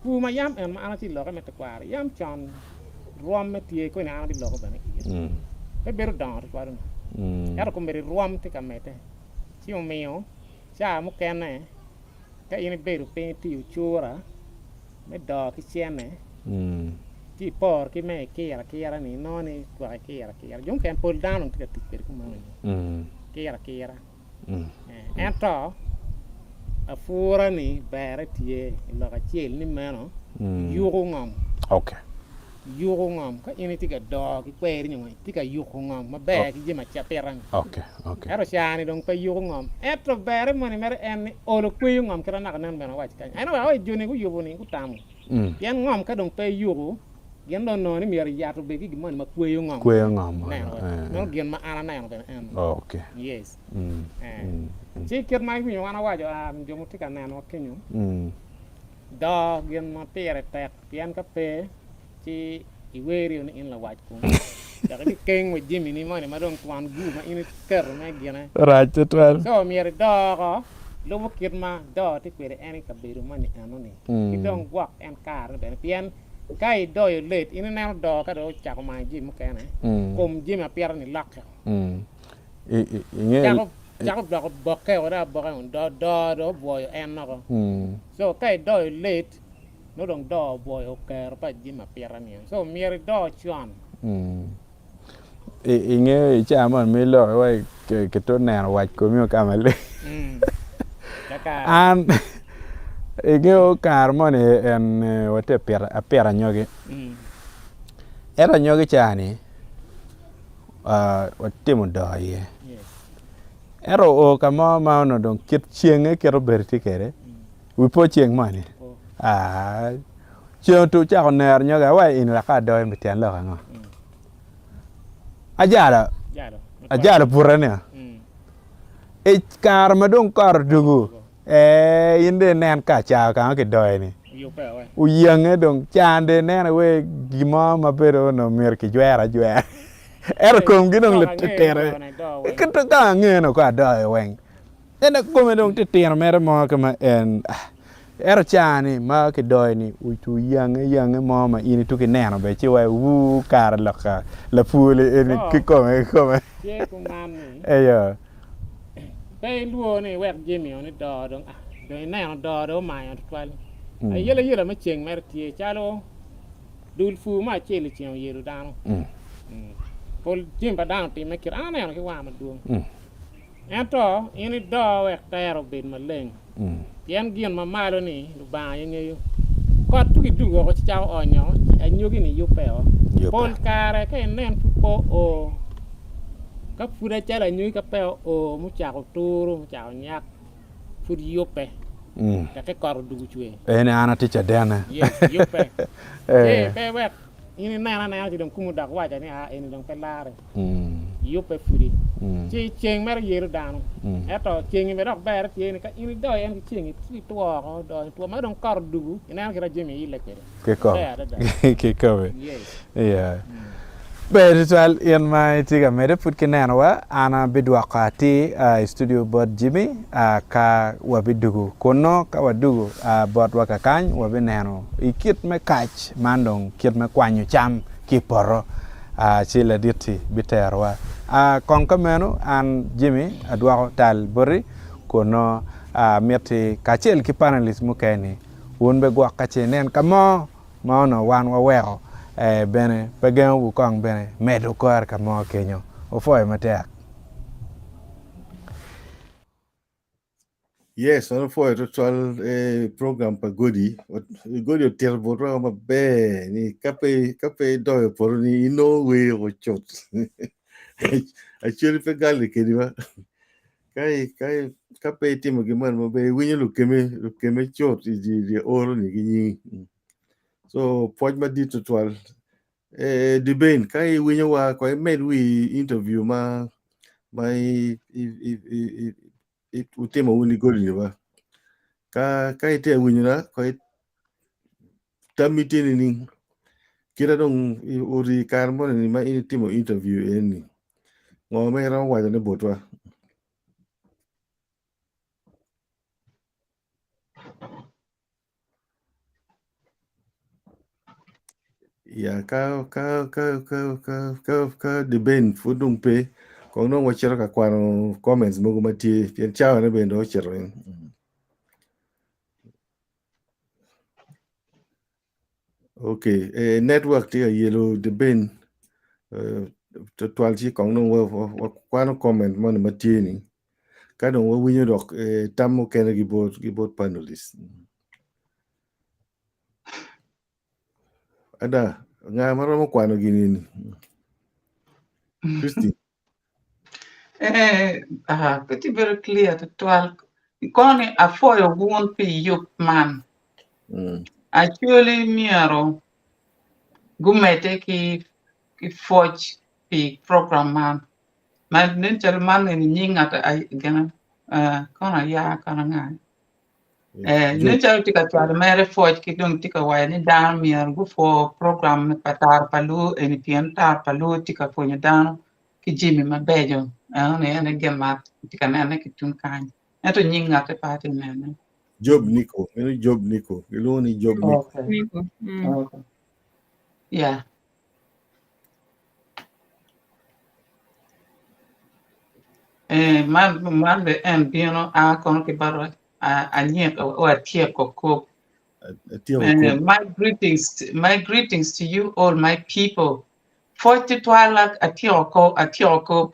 fu ma yam en ma ana ti lo ka me te kwar yam chan rom me tie ko na ana ti lo ko bere e bere do ti kwar ya ko bere rom ti ka me te chi o mio cha mu ke na ka ini bere pe ti u chura me do ki sieme ti por ki me kira ni no ni kwa kira jom ken pol down ti ti per ku mano kira ento a fura ni bere tie lo ka chiel ni mano yugo ngam okay yugo ngam ka ini ti ka do ki kweri ni ti ka yugo ngam ma be ki jema cha peran okay ero shani dong pa yugo ngam eto bere mo ni mere en olo kweyo ngam kra na nan bena wach kan ana wa joni ku yugo ni ku tamu yan ngam ka dong pe yugo gen don no ni mer ya to be ki man ma kweyo ngam no gen ma ana na ben en okay yes ci ker mai ku ana wa jo am jomu ti kan no kenyu do gen ma pere tek yan ka pe ci iweri ni in la wach ku da ka keng we jimi ni mo ni ma don kwan gu ma in ker ma gena right twel so mer do ko lo mo kir ma do ti kwere en ka beru ma ni anu ni ki don gwak en kar ben pian kai do yo let in na do ka do cha ko ma jim ka na kom jim a pier ni lak ja ko bo ke ora bo kan do boy en no ko so kai do yo let no dong do boy o ker pa jim a pier ni so mer do chuan inge chama mi lo wai ke to na wach ko mi ka male an inge o karmone en wote pera nyoge era nyoge chani wote mo do ye ero o kama ma no don kit chienge kero berti kere wi po chieng mani chieng tu cha on ner nyoga wai in la ka do en betian lo nga ajara purane e kar ma don kar dugu inde nen ka cha ka ke doy ni Yu pe we. u yenge dong chande nen we gimo ma pero no mer ki jwera era kom gi dong le tere ke to ka nge no ka doy wen ene kom dong te tere mer mo ka ma en era chani ma ke doy ni u tu yenge mo ma ini tu ke nen be chi we wu kar la ka la pule en ki kom Ye ku man ni. yo Pe luo ni wek Jimmy on do dong do na do ma ya twal. Ay yele ma cheng mer tie chalo dul fu ma chele chen yeru dan. Pol Jim ba dan ti me kir ana na ke wa ma duong. Ento ini do wek tero bin ma leng. Yen gian ma malo ni lu ba yenge yo. Kot tu ki du go chi chao onyo anyo gi ni yu pe o. Pol Kare ke nen fu o các phu đã chơi là như các bèo mu chào tu mu chào nhạc phu yope cái cỏ đủ chuối ene ana ticha dana yope pe wek ini na thì đồng cũng đặc quá cho nên ini đồng phải la rồi yope phu đi chỉ chêng mer yeru đàn eto chêng me dok ber thì ini do en chêng ti tua mà đồng cỏ đủ ina kira jemi ile ke ko yeah Betul yang mai tiga mede put kenan wa ana bidwa qati studio bot Jimmy ka wabidugu kono ka wadugu bot wa kakany wabineno ikit me kach mandong kit me kwanyu cham ki poro chila dirti biterwa kon kameno an Jimmy adwa tal bori kono meti kachel ki panelist mukeni wonbe gwa kachenen kamo maono wan wa weo bene pegen bu kong bene medo kor ka mo kenyo o foi matek Yes, on foi total program pa Kodi o terbo ro ma be ni kape do por ni no we o chot achiri pe gal ke di ba kai kape timo gi man ma be winyo lu keme chot di oro ni gi so poj ma di total di ben kai winyo wa ko med we interview ma mai utema uni Kodi ba ka ite winyo na ko tamiti ni kira dong uri carbon ni ma ini timo interview eni ngome ra wa ne botwa ya ka de ben fudung pe ko no wa chero ka kwano comments mo mati pien chao ne ben do chero okay network ti yellow de ben total chi kong no wa kwano comment mo mati ni ka no wa winyo dok tammo kene gi bot panelist ada nga maro mo kwano gini Christy pretty very clear to 12 kone afoyo won pe yup man actually miaro gumete ki forge pi program man nentel man ni nyinga ta ay gana kona ya kana nga nentel tika twal mere forge ki dong tika wa ni dan miar gu for program patar palu en pien tar palu tika ponya dan ki Jimmy mabejo ne gemat tika ne ki tun kan eto nyinga te pati ne Job Nico ilo ni Job Nico okay yeah man be en bieno a kon ki baro a nyek o atie ko my greetings to you all my people 40 twala atie ko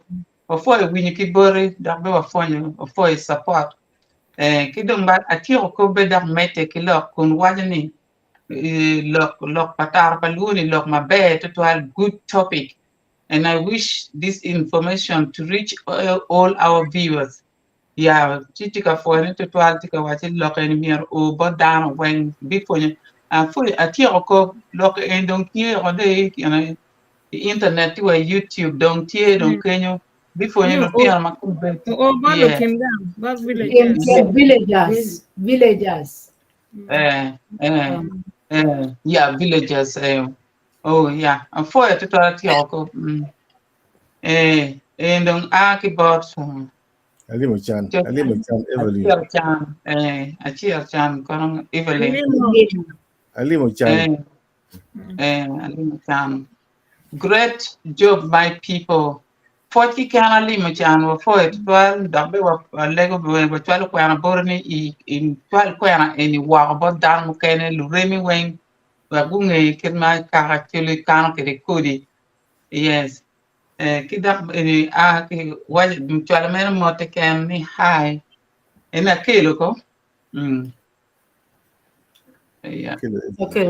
before we ki bore da be wa fonyo before support ki dong ba atie ko be da mete ki lo kun wajani lok patar paluni lok mabe to good topic. And I wish this information to reach all our viewers. Yeah, chitika for it to tika watching lock and mirror or but down when before you fully a tioko lock and don't hear on the internet where YouTube don't hear don't can you before you know piano makumbe. Oh, but Yeah. looking down. But village. In villagers. Yeah, villagers. Oh yeah, and for it to tell you, and about Alimochan, just Alimochan, a Evelyn. cheer chan, kon Evelyn, Alimochan. great job, my people. 40 kana lima chan wa fo it twal dambe wa lego wa twal ko ana borni in twal ko ana eni wa bo dan mu kene lu remi wen wa gunge kirma ka tele kan ke kodi yes kida eni a ki wa twal men mo te ken ni hai ena kelo ko mm yeah Okay,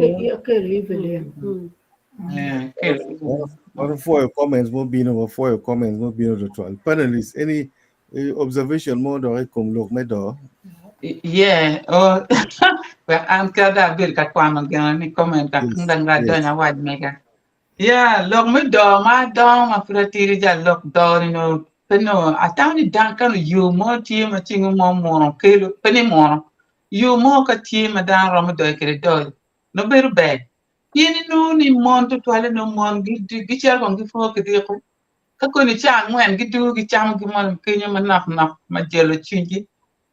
Evelyn. kelo One for your comments, more being over for your comments, more being over 12. Panelists, any observation more do I come look me door? yeah oh well I'm kada bil ka kwano gana ni comment ka Yes, kundang ga yes. donya wad mega. Yeah, look, me do my dog, my pretty ja look do, you know, peno, I found it down kind of you more team, a thing more, kilo, penny more. You more ka team, a down Ramadan, get do. No better bad. Yini no ni mon to toilet no mon, get your on give for a deal. Kakuni chan, when get do, get jam, give one, Kenya, my jello chinky.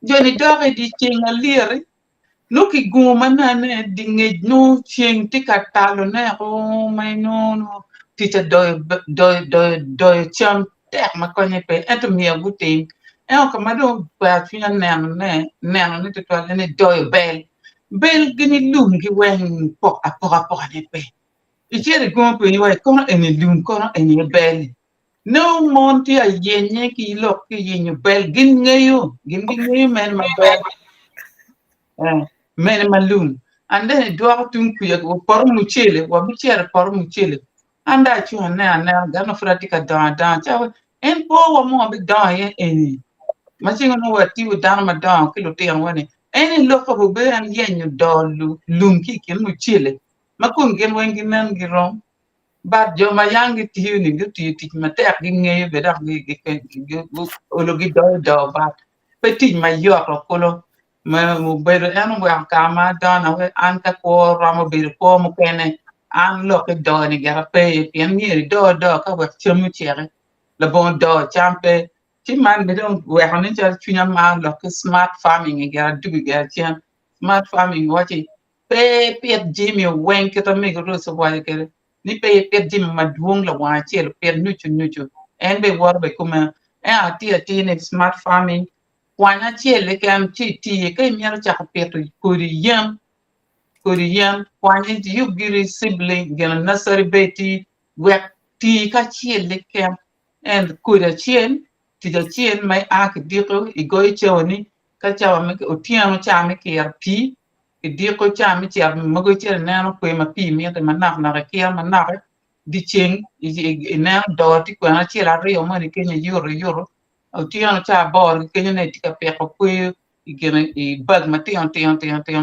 Johnny dog, I did ching a leery. Look, go manana dingage no ching tika talo na oh my no teacher do cham tek makonye pe eto mi agutin e o kamado pa fina nan ne to ne do bel gini lum gi wen pok apok ne pe ichere go pe ni wa kono eni lum kono eni bel no monti a yenye ki lok ki yenye bel gin ngayo gin men ma bel men malum and then it dwa tun ku ya por muchele wa bicher por muchele anda chu na gano fratika da cha en po wa mo bi da ye eni machingo no wa ti da ma da kilo te an wani eni lo ko be an yen you do lum ki ken muchele makun gen wen gen nan gi rom but jo ma yangi ti ni ti ma te gi nge be da gi olo gi do but pe ti ma yo ko mu bedo en wa kama dona we an ka ko ramo bir ko mu kene an lo ke do ni gara pe pien ni do ka we chemu chere le bon do champe ti man be don we hanin cha chunya ma lo ke smart farming gara du gara chen smart farming wachi pe jimi wen ke to me go so wa ke ni pe jimi ma duong la wa che pe nuchu en be war be kuma ti ni smart farming Wana chiele kam ti ke miaro cha peto Korean kwani you giri sibling gena nasari beti wek ti ka chiele kam and kuda chien ti ja chien mai ak diko igoi choni ka cha me otiano cha me kier pi diko cha me cha me go chiel nano kwe ma pi mi te manak na kier manak di cheng na do ti kwa chiela rio mo ni kenya yoro otiano cha bor kenya ne tika pe ko kwe igena I bag ma tian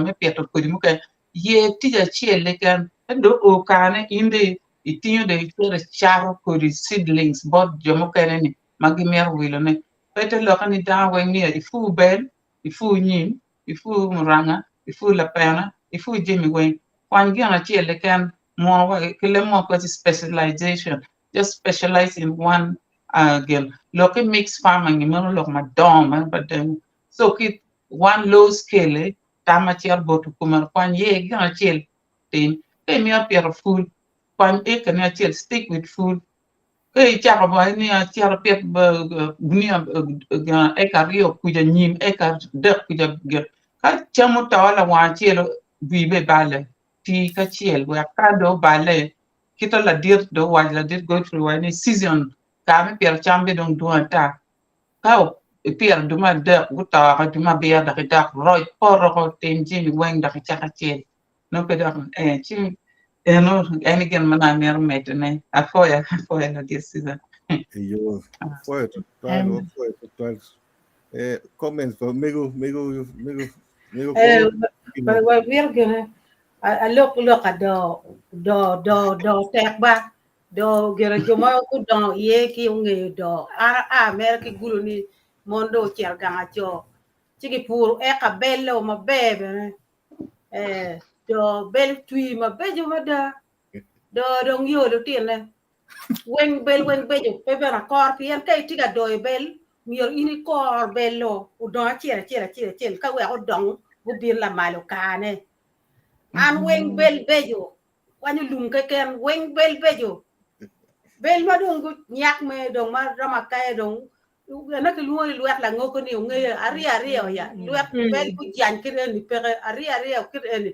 me pe to kudi muka ye tija chiele kan do o kane inde itinyo de chere charo kudi seedlings bod jomo kene ni magi mer wilo ne pete lokani da wen ni ifu bel ifu nyim ifu muranga ifu la pena ifu jemi wen kwan gana chiele kan mo wa kile mo ko specialization just specialize in one again look at mixed farming you know look my dom but then so kit one low scale tama chiar botu kumar kwan ye gana chiel tin ke mi apia food kwan e kana chiel stick with food ke cha ba ni a chiar pet ba ni ga e ka rio ku ja nyim e ka de ku ja ge ka chamu ta wala wa chiel bi be bale ti ka chiel wa ka do bale kita la dir do wa la dir go through wa ni season ka mi per chambe don do ta ka pier duma de guta ka duma be da ka roi porro ko tenji mi weng da ka cha chiel no pe da chi no any gen mana mer metne afoya na dir season Yo, for it 12 or for it 12. Comments for Mego Eh, ko. we're gonna I look at the tek ba do gera joma ku do ye ki nge do a mer ki gulu ni mondo cher ganga cho chiki pur e ka bello ma bebe do bel tui ma bejo ma da do dong yo do tiene wen bejo pe bera kor pien kai tiga do bel mior ini kor bello u do cher ka we o dong bu bir la malo kane an wen bel bejo wani lum ke ken wen bel bejo bel ma dong nyak me dong ma rama kay dong na ke luo luat la ngoko ni nge ari ya luat bel ku jan kire ni pere ari kire ni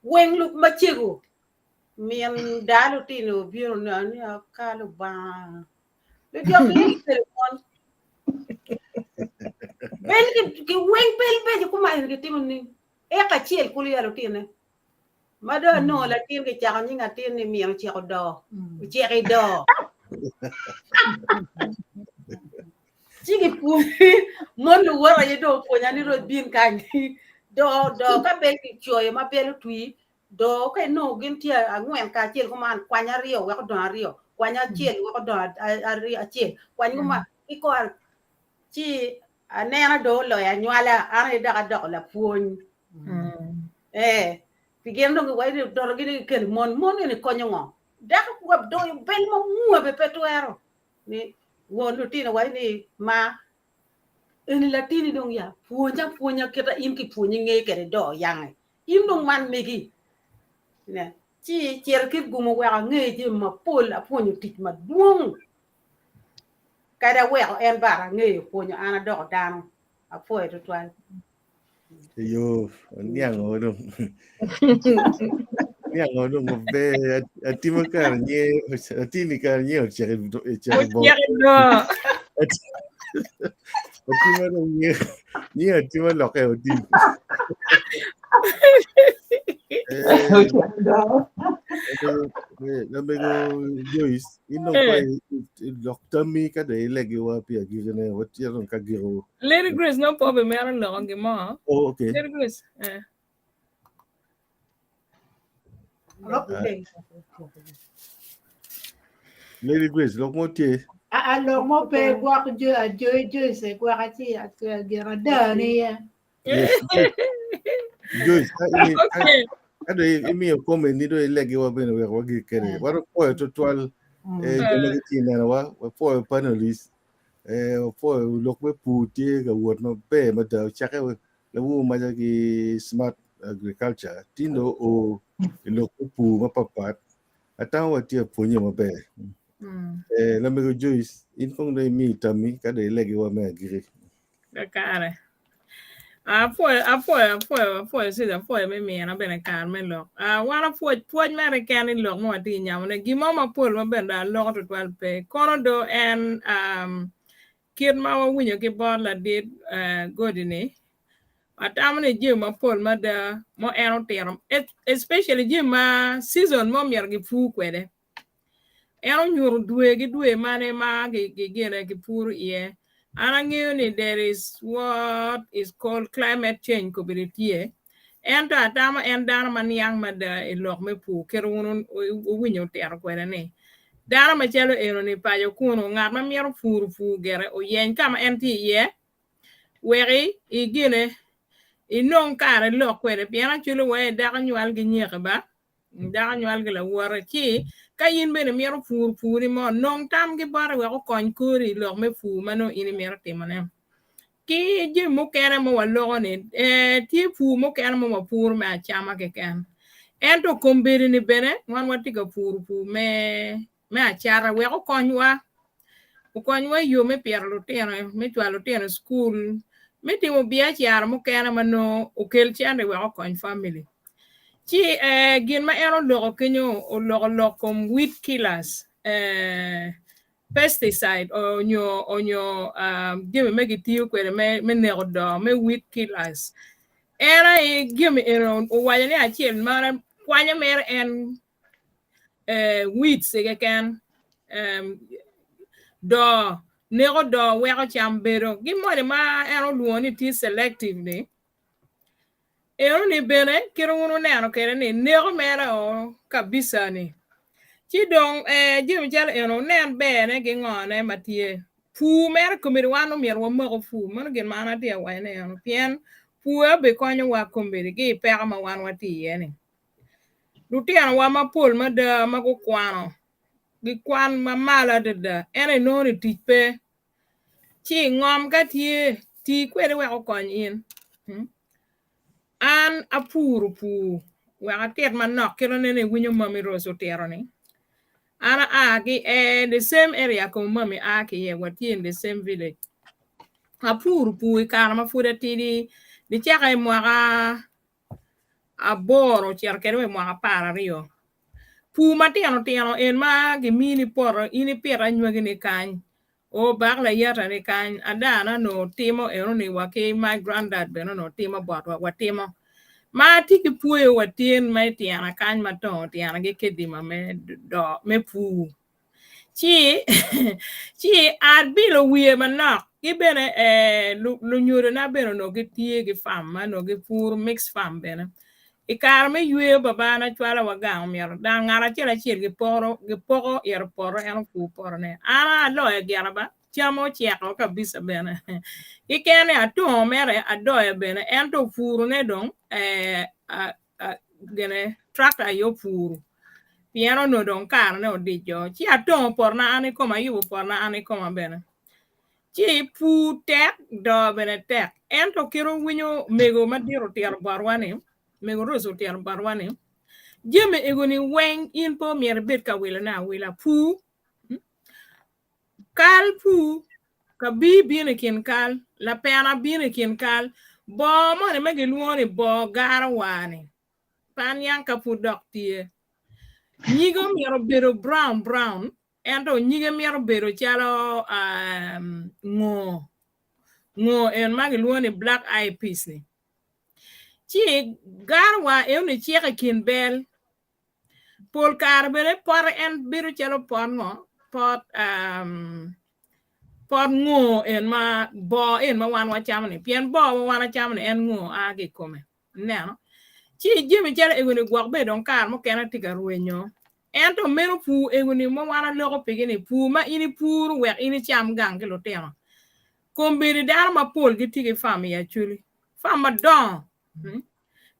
wen lu ma chego mien dalu tino biro na ni akalu ba le diok le telefon bel ki wen bel ku ma ni timon ni e ka chiel ku ya lo tine ma do no la tin ke cha ni ngatin ni mien chi do chi do chigi pumi mon lu wara ye do po nyani ro bin kan do ka bel ki choy ma bel tui do ka no gin tia angwen ka chiel ko man kwanya rio wa ko do rio kwanya chiel wa ko do a chiel kwanya ma iko chi anena do lo ya nywala ana da do la puon pigendo ko wai do gini kel mon ni ko nyongo da ko do bel mo mu be petuero ni wonu tina wai ni ma en latini dong ya punya kita in ki punya nge kere do yang in dong man megi ne chi cher ki gumo wa nge ji ma pol a punya tik ma duong kada wa en bara nge punya ana do dan a foi to twan yo niang odong niang odong be atima kar nye atini kar nye chere bo atima dong nye atima loke odi Lamego Joyce, ino kwa doctor mi ka de legi wa pia gigene what ya ka giro. Lady Grace no problem me aron lo ngi mo. Oh okay. Lady Grace. Lady Grace, lo mo tie. Lo mo pe kwa ko jo se kwa ka ti at gira da ni ya. Yes. Joyce, ado imi o come ni do legi wa bene wa gikere. Waro po to twal jamagiti na wa po panelist po lokwe puti ga wot no be ma da chake la wu ma gi smart agriculture tindo o lokwe pu ma papat ata wa ti punye ma be la me go Joyce in kong de mi tami ka de legi wa me giri Kare foi si da foi me na bene kar me lo wana foi mere kan ni lo mo ti nyam ne gi mama pol ma ben da lo to twal pe kono do en kid ma wa winyo ke bor la dit godini atamne je ma pol ma da mo eno terom especially je ma season mo mer gi fu kwede eno nyuru dwe mane ma gi gene gi pur ye anangini there is what is called climate change kobilitie ento atama en dana man yang ma da ilok me pu kerunun winyo ter kwede ne dana ma chelo eno ni pa yo kuno ngat ma miero fu gere o yen kama enti ye weri igine inong kare lo kwede piana chulo we da nywal gi nyeke ba da nywal gi la wora chi ka yin bene miero fu ni mo nong tam gi bare we ko kon kuri lo me fu mano ini miero timane ki je mo kere mo walo ne ti fu mo kere mo pur ma chama ke kan ento kombere ni bene wan wati ga fu me achara we ko konwa yo me pierlo teno me twalo teno school me timo bia chiara mo kena mano okel chande we kon family chi gin ma ero logo kenyo o logo kom weed killers pesticide onyo give me gitio kwere me nego do me weed killers era give me ero o wayane achiel mara kwanya mer en weeds ke kan do nego do we ko chambero gimore ma ero luoni ti selectively ero ni bene kiro uno neno kere ni nego mera o kabisa ni Chi dong jim jal eno nen be ne gi ngone matie pu mer komiri wanu mier wa mo fu mon gen mana dia wa ne eno pien pu be konyo wa komiri gi pe ma wan wa ti yene lutian wa ma pol ma da ma ko kwano gi kwan ma mala de ene no ni tipe chi ngom ka tie ti kwere wa ko kon in an apuru pu wa tet manok kero ne winyo mami roso tero ni ana aki the same area como mami aki ye wati in the same village apuru pu kana ma fuda tidi di chaka mwaka aboro cerkere mwaka para rio pu matiano tiano en ma gi mini poro ini pera nywege ni kany o bagla yata ni kany adana no timo ero ni wake my granddad beno no timo bot wa timo ma tiki puyo watien ma tiana kany ma to tiana ge kedima me do me pu chi arbilo wiye manok gibene lu nyure na beno no ge tie ge fam ma no ge pur mix fam bene ikar me yue baba na chwala wagang mier da ngara chela chiel ge poro yer poro en pu poro ne ana lo e geraba chamo chieko kabisa bene ikene ato mere adoye bene en to furu ne dong gene tractor yo furu piano no don kar ne odijo chi ato por na ani koma yubo por na ani koma bene chi pu tek do bene tek en to kiro winyo mego madiro tiar barwane mego roso tiar barwane jeme egoni weng in po mier bet ka wila na wila pu kal pu ka bi bine kin kal la pena bine kin kal bo mo ne mege luoni bo garwane pan yang ka pu dok tie nyigo miero bero brown ento nyige miero bero chalo ngo en mage luoni black eye peas ni chi garwa ni chieka kin bel pol kar bere por en bero chalo por ngo pot ngo en ma bo en ma wan wachamni pien bo wan wachamni en ngo agi kome neno chi jimi chalo egoni gwak be don kar mo kena tiga ruenyo ento mero pu egoni mo wana loko pigini pu ma ini puru wek ini cham gang ke loteno kombiri dar ma pol gi tigi fam ya chuli fam ma don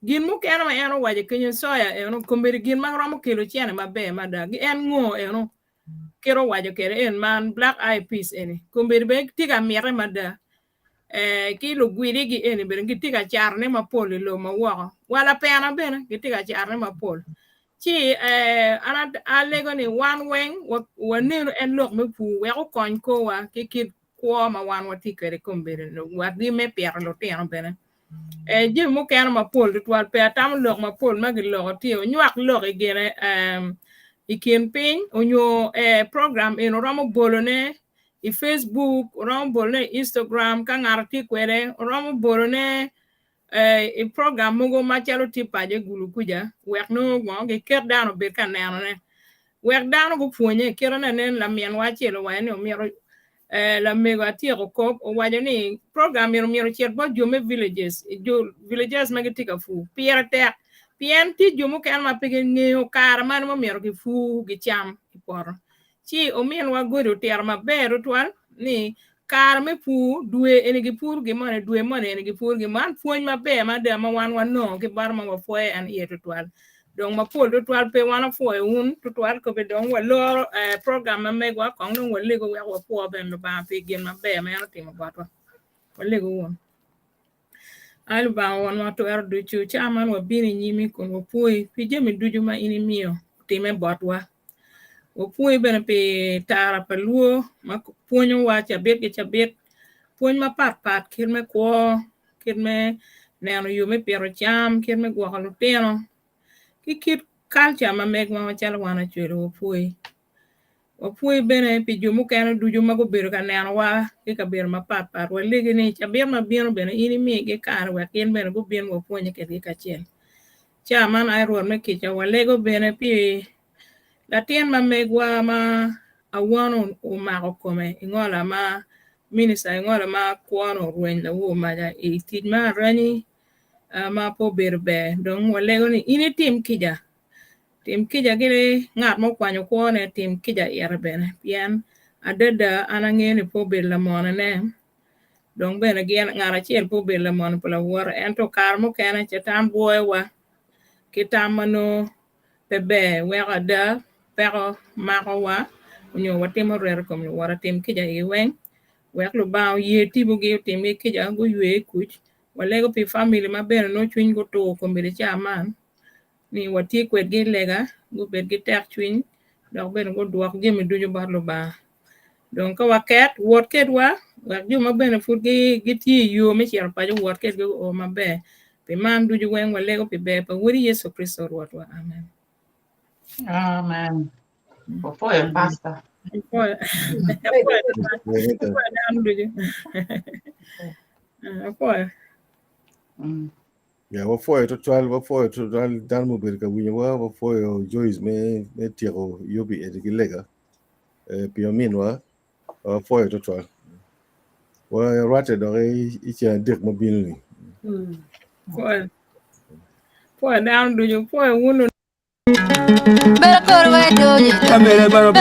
gin mo kena ma eno waje kenyo soya eno kombiri gin ma romo kilo chiene ma be ma da gi en ngo eno kero waje kere en man black eye peas eni kombiri be tiga mere ma da kilo gwiri gi eni bere gi tiga charne ma pol lo ma woko wala pena bene gi tiga charne ma pol chi ana alego ni one wing wanero en lok me pu we ko kon ko wa kikit ko ma wan wati kere kombere no wadi me per lo tiano bene je mo kan ma pol twal pe tam lok ma pol ma gi lok ti nyak lok gene ikin pin onyo program en romo bolone i Facebook romo bolone Instagram ka ngarti kwere romo bolone i program mogo machalo tipa je gulu kuja wek no go ge ker dano be kan nano ne wek dano go puonye kero na nen la mien wachelo wa ne miero la mego atiro ko o waje ni program miero chier bo jume villages villages magitika fu pier te pien ti jumu kan ma pege ngeo kar man mo miero ki fu gi cham por chi o mien wa godo ter ma bero twal ni kar me pu due ene gi pur gi mane due mane ene gi pur gi man fuony ma be ma de ma wan no ki bar ma foe an ie to twal dong ma pol to twal pe wan foe un to twal ko be dong wa lo program ma me gwa kong dong wa le go wa po be me ba pe gi ma be ma no ti ma ba to wa le go won al ba wan ma to er du chu chaman wa bini nyimi ko wo poi pi je me duju ma ini mio ti me botwa o puoi bene pe tara peluo ma puonyo wa chabet puonyo ma pat kir me ko kir me neno yo me pero cham kir me gwa luteno kit culture ma meg ma chala wana chero o puoi bene pe jumu kana duju ma go bero ka neno wa ke ka bero ma pat wa legi ni chabet ma bino bene ini mi ge kar wa ken bene go bien go puonyo ke ka chel chaman ai ruor me kicha wa lego bene pi la tien ma megwa ma awano o ma kome ngola ma minisa ngola ma kwano ruen la wo ma ja ti ma rani ma po berbe don walego ni ini tim kija tim kija gile ngat mo kwanyo kuone tim kija bene pian adada anangeni po bella mona ne dong bene gian ngara chiel po bella mona pola war ento karmo kena chetam boywa kitamano bebe wega da pero mako wa unyo watimo rer kom wara tim kija iwen wek lu bao ye tibu gi tim kija go ywe kuch walego pi family maber no chwin go to ko mbele chaman ni wati kwet gi lega go bet gi tek chwin dok ben go duok jemi dujo bar lo ba donc ka waket wot ket wa wak ju maber fut gi ti yo me chier pa jo wot ket go o maber pe man dujo wen walego pi be pa wori Yesu Kristo wot wa amen Amen. Before your pastor. Apoio down dujo apoio Ya wafoyo total dan mo berka winya wafoyo Joyce me tiro yobi edigilega piomin wa wafoyo total wa rate do ichi dek mo binni apoio down dujo apoio uno Kamere baro